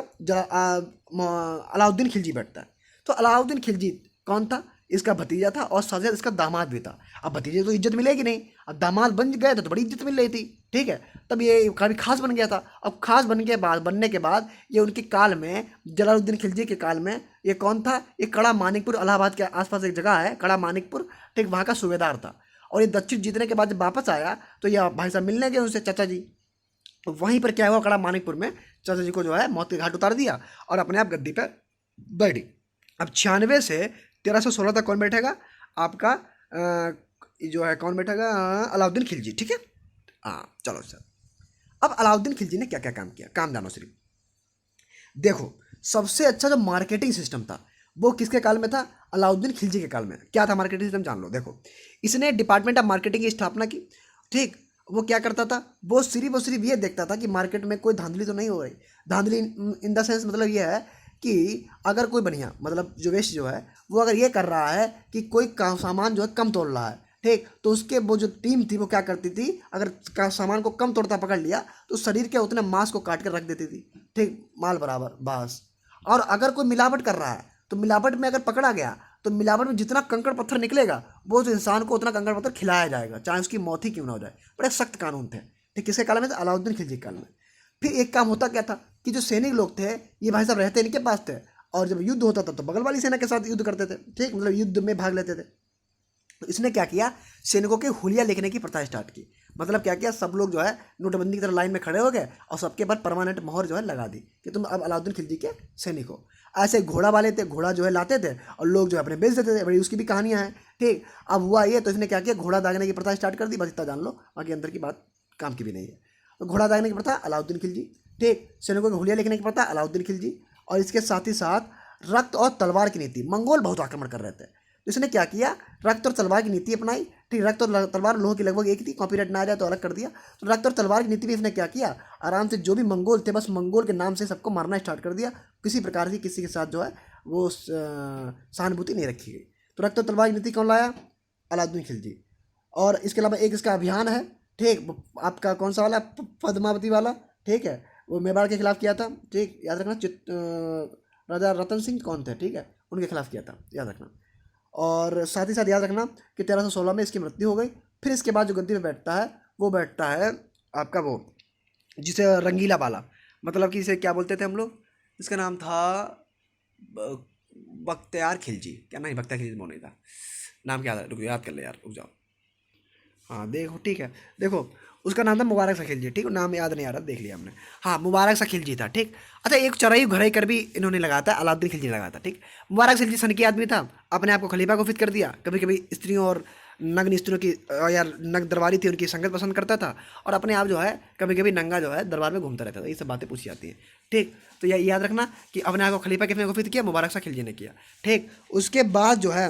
अलाउद्दीन खिलजी बैठता है। तो अलाउद्दीन खिलजी कौन था, इसका भतीजा था और साथ साथ इसका दामाद भी था। अब भतीजे तो इज्जत मिलेगी नहीं, अब दामाद बन गए तो बड़ी इज्जत मिल रही थी, ठीक है। तब ये काफ़ी खास बन गया था। अब खास बनने के बाद ये उनके काल में, जलालुद्दीन खिलजी के काल में, ये कौन था, ये कड़ा मानिकपुर, इलाहाबाद के आसपास एक जगह है कड़ा मानिकपुर, ठीक, वहाँ का सूबेदार था। और ये दक्षिण जीतने के बाद जब वापस आया तो ये भाई साहब मिलने गए उनसे, चाचा जी। तो वहीं पर क्या हुआ, कड़ा मानिकपुर में चाचा जी को जो है मौत के घाट उतार दिया और अपने आप गद्दी पर बैठी। अब 96 से 1316 तक कौन बैठेगा, आपका जो है कौन बैठेगा, अलाउद्दीन खिलजी, ठीक है। हाँ चलो सर, अब अलाउद्दीन खिलजी ने क्या क्या काम किया, काम जानो सिर्फ। देखो सबसे अच्छा जो मार्केटिंग सिस्टम था वो किसके काल में था, अलाउद्दीन खिलजी के काल में। क्या था मार्केटिंग सिस्टम, जान लो। देखो इसने डिपार्टमेंट ऑफ मार्केटिंग की स्थापना की, ठीक। वो क्या करता था, वो सिर्फ ये देखता था कि मार्केट में कोई धांधली तो नहीं हो रही। धांधली इन द सेंस मतलब ये है कि अगर कोई बढ़िया मतलब जो वेस्ट जो है वो अगर ये कर रहा है कि कोई सामान जो है कम तोड़ रहा है, ठीक, तो उसके वो जो टीम थी वो क्या करती थी, अगर सामान को कम तोड़ता पकड़ लिया तो शरीर के उतने मांस को काट कर रख देती थी, ठीक, माल बराबर बस। और अगर कोई मिलावट कर रहा है तो मिलावट में अगर पकड़ा गया तो मिलावट में जितना कंकड़ पत्थर निकलेगा वो उस इंसान को उतना कंकड़ पत्थर खिलाया जाएगा, चाहे उसकी मौत ही क्यों ना हो जाए। बड़े सख्त कानून थे, ठीक, किसके काल में था, अलाउद्दीन खिलजी के काल में। फिर एक काम होता क्या था कि जो सैनिक लोग थे ये भाई साहब रहते इनके पास थे, और जब युद्ध होता था तो बगल वाली सेना के साथ युद्ध करते थे, ठीक, मतलब युद्ध में भाग लेते थे। तो इसने क्या किया, सैनिकों के हुलिया लिखने की प्रथा स्टार्ट की। मतलब क्या किया, सब लोग जो है नोटबंदी की तरह लाइन में खड़े हो गए और सबके बाद परमानेंट मोहर जो है लगा दी कि तुम अब अलाउद्दीन खिलजी के सैनिक हो। ऐसे घोड़ा वाले थे, घोड़ा जो है लाते थे और लोग जो है अपने बेच देते थे, बड़ी उसकी भी कहानियाँ हैं, ठीक। अब हुआ ये, तो इसने क्या किया, घोड़ा दागने की प्रथा स्टार्ट कर दी, बस इतना जान लो, बाकी अंदर की बात काम की भी नहीं है। तो घोड़ा दागने की प्रथा अलाउद्दीन खिलजी, ठीक, सैनिकों के हुलिया लिखने की प्रथा अलाउद्दीन खिलजी, और इसके साथ ही साथ रक्त और तलवार की नीति। मंगोल बहुत आक्रमण कर रहे थे तो इसने क्या किया, रक्त और तलवार की नीति अपनाई, ठीक। रक्त और तलवार लोह की लगभग एक ही थी, कॉपीराइट ना आ जाए तो अलग कर दिया। तो रक्त और तलवार की नीति में इसने क्या किया, आराम से जो भी मंगोल थे बस मंगोल के नाम से सबको मारना स्टार्ट कर दिया, किसी प्रकार की किसी के साथ जो है वो सहानुभूति नहीं रखी गई। तो रक्त और तलवार की नीति कौन लाया, अलाउद्दीन खिलजी। और इसके अलावा एक इसका अभियान है, ठीक, आपका कौन सा वाला, पद्मावती वाला, ठीक है, वो मेवाड़ के खिलाफ किया था, ठीक, याद रखना। राजा रतन सिंह कौन थे, ठीक है, उनके खिलाफ किया था, याद रखना। और साथ ही साथ याद रखना कि 1316 में इसकी मृत्यु हो गई। फिर इसके बाद जो गद्दी में बैठता है वो बैठता है आपका वो जिसे रंगीला बाला, मतलब कि इसे क्या बोलते थे हम लोग, इसका नाम था बख्तियार खिलजी, क्या नहीं, बख्तियार खिलजी वो नहीं था, नाम क्या था, रुक याद कर ले यार, रुक जाओ। हाँ देखो, ठीक है, देखो उसका नाम था मुबारक सा खिलजी, ठीक, नाम याद नहीं आ रहा, देख लिया हमने। हाँ मुबारक सा खिलजी था, ठीक। अच्छा एक चौराई घड़ाई कर भी इन्होंने लगाया था, अलाउद्दीन खिलजी ने लगाया था, ठीक। मुबारक खिलजी सन की आदमी था, अपने आप को खलीफा घोषित कर दिया। कभी कभी स्त्रियों और नग्न स्त्रियों की या नग्न दरबारी थी उनकी संगत पसंद करता था, और अपने आप जो है कभी कभी नंगा जो है दरबार में घूमता रहता था। ये सब बातें पूछी जाती हैं, ठीक। तो यह याद रखना कि अपने आप को खलीफा किसने घोषित किया, मुबारक सा खिलजी ने किया, ठीक। उसके बाद जो है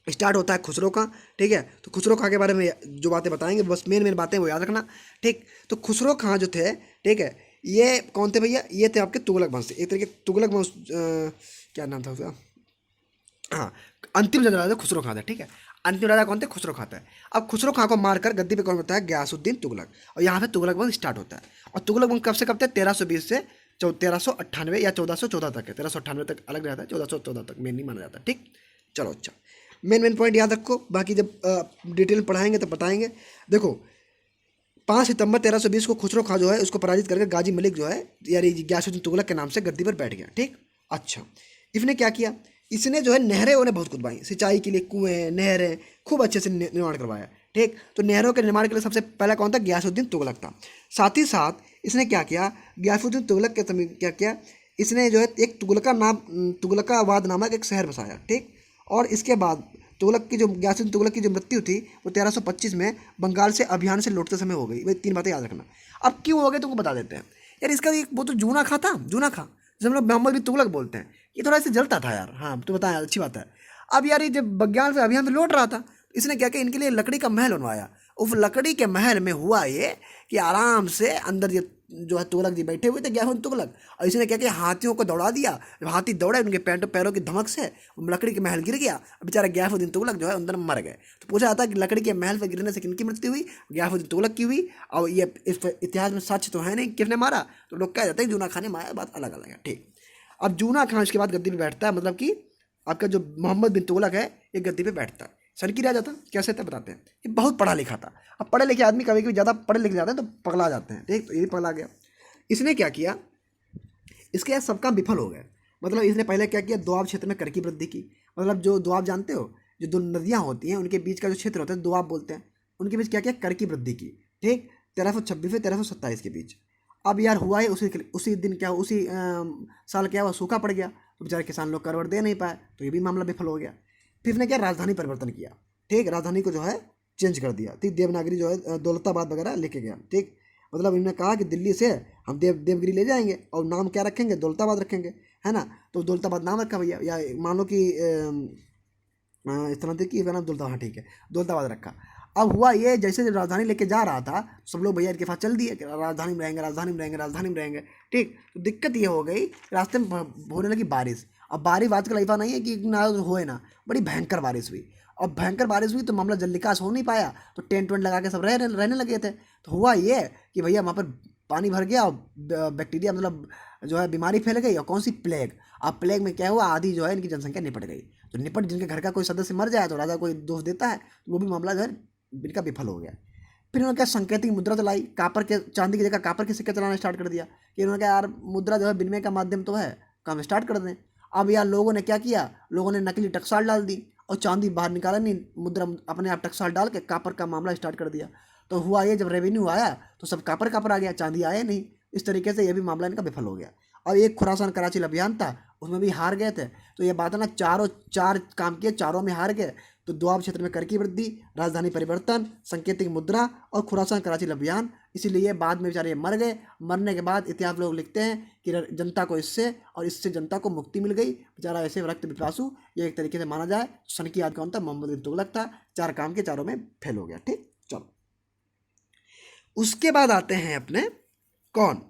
स्टार्ट होता है खुसरो खां, ठीक है। तो खुसरो खां के बारे में जो बातें बताएंगे बस मेन बातें वो याद रखना, ठीक। तो खुसरो खां जो थे, ठीक है, ये कौन थे भैया, ये थे आपके तुगलक वंश, एक तरीके तुगलक वंश, क्या नाम था उसका, हाँ अंतिम जो राजा खुसरो खां था, ठीक है। अंतिम राजा कौन थे, खुसरो खां थे। अब खुसरो खां को मारकर गद्दी पे कौन होता है, गयासुद्दीन तुगलक, और यहाँ पे तुगलक वंश स्टार्ट होता है। और तुगलक वंश कब से कब थे, 1320 से 1398 या 1414 तक है, 1398 तक अलग रहता है, 1414 तक मेन नहीं माना जाता, ठीक। चलो अच्छा, मेन पॉइंट याद रखो, बाकी जब डिटेल पढ़ाएंगे तो बताएंगे। देखो 5 सितंबर 1320 को खुसरो खां जो है उसको पराजित करके गाजी मलिक जो है यानी गयासुद्दीन तुगलक के नाम से गद्दी पर बैठ गया। ठीक, अच्छा इसने क्या किया, इसने जो है नहरें उन्हें बहुत खुदवाई, सिंचाई के लिए कुएं नहरें खूब अच्छे से निर्माण करवाया। ठीक, तो नहरों के निर्माण के लिए सबसे पहला कौन था, गयासुद्दीन तुगलक था। साथ ही साथ इसने क्या किया, गयासुद्दीन तुगलक के समय क्या किया, इसने जो है एक तुगलकाबाद नामक एक शहर बसाया। ठीक, और इसके बाद तुगलक की जो गयासुद्दीन तुगलक की जो मृत्यु थी वो 1325 में बंगाल से अभियान से लौटते समय हो गई। वही 3 बातें याद रखना। अब क्यों हो गए तुमको बता देते हैं यार। इसका एक वो तो जूना खां था, जूना खां जब हम लोग मोहम्मद बिन तुगलक बोलते हैं, ये थोड़ा ऐसे जलता था यार। हाँ तो बताया, अच्छी बात है। अब यार ये जब बंगाल से अभियान से लौट रहा था, इसने क्या किया, इनके लिए लकड़ी का महल बनवाया। उस लकड़ी के महल में हुआ ये कि आराम से अंदर ये जो है तुगलक जी बैठे हुए थे गयासुद्दीन तुगलक, और इसने क्या किया, हाथियों को दौड़ा दिया। जब हाथी दौड़े उनके पैरों की धमक से लकड़ी के महल गिर गया, बेचारा गयासुद्दीन तुगलक जो है अंदर मर गए। तो पूछा जाता है कि लकड़ी के महल से गिरने से किनकी मृत्यु हुई, गयासुद्दीन तुगलक की हुई। और ये इस इतिहास में सच तो है नहीं किसने मारा, तो लोग कह जाते हैं जूना खां ने मारा, बात अलग अलग है। ठीक, अब जूना खां उसके बाद गद्दी पे बैठता है, मतलब कि आपका जो मोहम्मद बिन तुगलक है ये गद्दी पे बैठता है। सनकी राजा था, कैसे था बताते हैं। ये बहुत पढ़ा लिखा था। अब पढ़े लिखे आदमी कभी कभी ज़्यादा पढ़े लिखे जाते हैं तो पगला जाते हैं। ठीक, तो ये भी पगला गया। इसने क्या किया, इसके यहाँ सब काम विफल हो गए। मतलब इसने पहले क्या किया, दोआब क्षेत्र में कर की वृद्धि की। मतलब जो दोआब जानते हो, जो 2 नदियाँ होती हैं उनके बीच का जो क्षेत्र होता है दोआब बोलते हैं, उनके बीच क्या किया, कर की वृद्धि की। ठीक, 1326 से 1327 के बीच। अब यार हुआ है उसी दिन क्या, उसी साल क्या हुआ, सूखा पड़ गया, तो बेचारे किसान लोग करवट दे नहीं पाए, तो ये भी मामला विफल हो गया। फिर इसने क्या, राजधानी परिवर्तन किया। ठीक, राजधानी को जो है चेंज कर दिया। ठीक, देवनागरी जो है दौलताबाद वगैरह लेके गया। ठीक, मतलब इन्होंने कहा कि दिल्ली से हम देवगिरी ले जाएंगे और नाम क्या रखेंगे, दौलताबाद रखेंगे, है ना। तो दौलताबाद नाम रखा भैया, या मान लो कि इस तरह की नाम दौलताबाद, हाँ ठीक है, दौलताबाद रखा। अब हुआ ये, जैसे जब राजधानी लेके जा रहा था सब लोग भैया इनके पास चल दिए कि राजधानी में रहेंगे, राजधानी में रहेंगे, राजधानी में रहेंगे। ठीक, तो दिक्कत ये हो गई, रास्ते में होने लगी बारिश। अब बारिश आजकल ऐसा नहीं है कि ना होए ना, बड़ी भयंकर बारिश हुई। अब भयंकर बारिश हुई तो मामला जल्दीकाश हो नहीं पाया, तो टेंट वेंट लगा के सब रहने लगे थे। तो हुआ ये कि भैया वहाँ पर पानी भर गया और बैक्टीरिया मतलब जो है बीमारी फैल गई, और कौन सी, प्लेग। अब प्लेग में क्या हुआ, आधी जो है इनकी जनसंख्या निपट गई। तो निपट, जिनके घर का कोई सदस्य मर जाए तो राजा कोई दोष देता है, तो वो भी मामला जो है इनका विफल हो गया। फिर उन्होंने क्या, संकेतिक मुद्रा चलाई, कापर के, चांदी की जगह कापर के सिक्के चलाना स्टार्ट कर दिया। कि उन्होंने कहा यार मुद्रा जो है विनिमय का माध्यम तो है, काम स्टार्ट कर दें। अब यार लोगों ने क्या किया, लोगों ने नकली टकसाल डाल दी और चांदी बाहर निकाला नहीं, मुद्रा अपने आप टकसाल डाल के कापर का मामला स्टार्ट कर दिया। तो हुआ ये, जब रेवेन्यू आया तो सब कापर आ गया, चांदी आया नहीं। इस तरीके से ये भी मामला इनका विफल हो गया। और एक खुरासान कराची अभियान था, उसमें भी हार गए थे। तो ये बात है ना, चार काम किए, चारों में हार गए। तो दोआब क्षेत्र में कर की वृद्धि, राजधानी परिवर्तन, संकेतिक मुद्रा और खुरासान कराची अभियान, इसीलिए बाद में बेचारे मर गए। मरने के बाद इतिहास लोग लिखते हैं कि जनता को इससे और इससे जनता को मुक्ति मिल गई, बेचारा ऐसे रक्त पिपासु, ये एक तरीके से माना जाए। सन की याद कौन था, मोहम्मद बिन तुगलक था। 4 काम के चारों में फेल हो गया। ठीक, चलो उसके बाद आते हैं अपने कौन,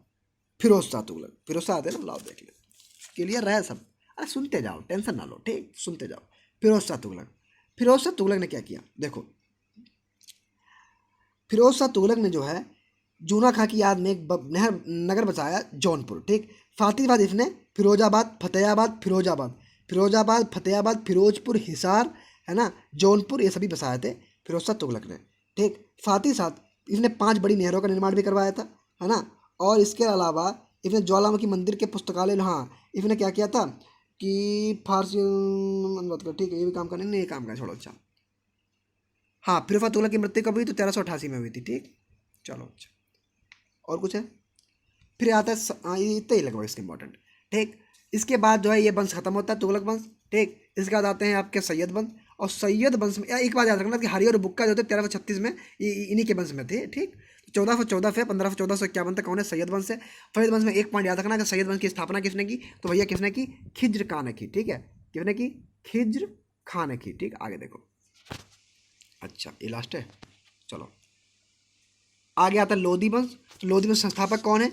फिरोज शाह तुगलक। फिरोज शाह आते हैं ना, लाओ देख ले, क्लियर रहे सब, अरे सुनते जाओ, टेंशन ना लो। ठीक, सुनते जाओ। फिरोज शाह तुगलक, फिरोज शाह तुगलक ने क्या किया, देखो फिरोज शाह तुगलक ने जो है जूना खां की याद में एक नगर बसाया, जौनपुर। ठीक, फातिहाबाद इसने फिरोजाबाद, फतेहाबाद, फिरोजाबाद, फतेहाबाद, फिरोजपुर, हिसार, है ना, जौनपुर, ये सभी बसाए थे फिरोज शाह तुगलक ने। ठीक, साथ ही साथ इसने 5 बड़ी नहरों का निर्माण भी करवाया था, है ना। और इसके अलावा इसने ज्वालामुखी मंदिर के पुस्तकालय, हाँ इसने क्या किया था कि फारसी, ठीक है ये भी काम करने, नहीं ये काम का छोड़ो। अच्छा हाँ, फिरोज शाह तुगलक की मृत्यु कब हुई, तो 1388 में हुई थी। ठीक, चलो अच्छा, और कुछ है, फिर आता है ये इतना ही लगभग इसके इंपॉर्टेंट। ठीक, इसके बाद जो है ये वंश खत्म होता है, तुगलक वंश। ठीक, इसके बाद आते हैं आपके सैयद वंश, और सैयद वंश में एक बात याद रखना कि हरी और बुक्का जो थे 1336 में इन्हीं के वंश में थे। ठीक, 1414 से 1551 तक कौन है, सैयद वंश है। सैयद वंश में एक पॉइंट याद रखना कि सैयद वंश की स्थापना किसने की, तो भैया किसने की, खिज्र खां ने की। ठीक है, किसने की, खिज्र खां ने की। ठीक, आगे देखो, अच्छा ये लास्ट है, चलो आगे आता है लोधी वंश। तो लोधी वंश संस्थापक कौन है,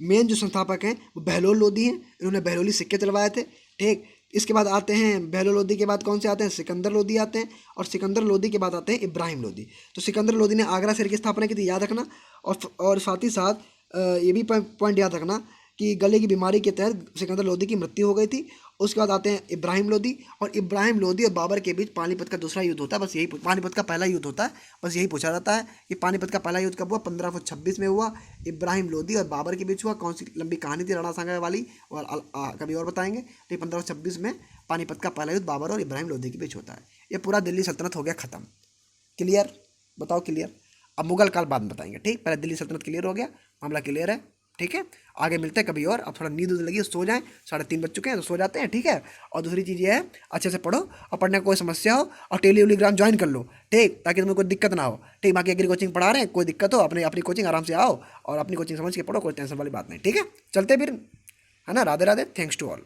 मेन जो संस्थापक हैं वो बहलोल लोधी हैं, इन्होंने बहलोली सिक्के चलवाए थे। ठीक, इसके बाद आते हैं बहलोल लोधी के बाद कौन से आते हैं, सिकंदर लोधी आते हैं, और सिकंदर लोधी के बाद आते हैं इब्राहिम लोधी। तो सिकंदर लोधी ने आगरा शहर की स्थापना की थी, याद रखना। और साथ ही साथ ये भी पॉइंट याद रखना कि गले की बीमारी के तहत सिकंदर लोधी की मृत्यु हो गई थी, उसके बाद आते हैं इब्राहिम लोदी, और इब्राहिम लोदी और बाबर के बीच पानीपत का दूसरा युद्ध होता है। बस यही, पानीपत का पहला युद्ध होता है, बस यही पूछा जाता है कि पानीपत का पहला युद्ध कब हुआ? 1526 में हुआ। इब्राहिम लोदी और बाबर के बीच हुआ। कौन सी लंबी कहानी थी रणा सांगा वाली, और कभी और बताएंगे। तो 1526 में पानीपत का पहला युद्ध बाबर और इब्राहिम लोदी के बीच होता है। ये पूरा दिल्ली सल्तनत हो गया ख़त्म। क्लियर? बताओ क्लियर? अब मुगल काल बाद में बताएंगे, ठीक? पहले दिल्ली सल्तनत क्लियर हो गया, मामला क्लियर है, ठीक है? आगे मिलते हैं कभी और। अब थोड़ा नींद लगी, सो जाएं, 3:30 बज चुके हैं, तो सो जाते हैं, ठीक है? और दूसरी चीज़ ये है, अच्छे से पढ़ो, और पढ़ने में कोई समस्या हो और टेलीग्राम ज्वाइन कर लो, ठीक? ताकि तुम्हें कोई दिक्कत ना हो, ठीक? बाकी एग्री कोचिंग पढ़ा रहे हैं, कोई दिक्कत हो अपनी कोचिंग आराम से आओ और अपनी कोचिंग समझ के पढ़ो, कोई टेंशन वाली बात नहीं, ठीक है? चलते फिर, है ना? Radhe Radhe, thanks to all.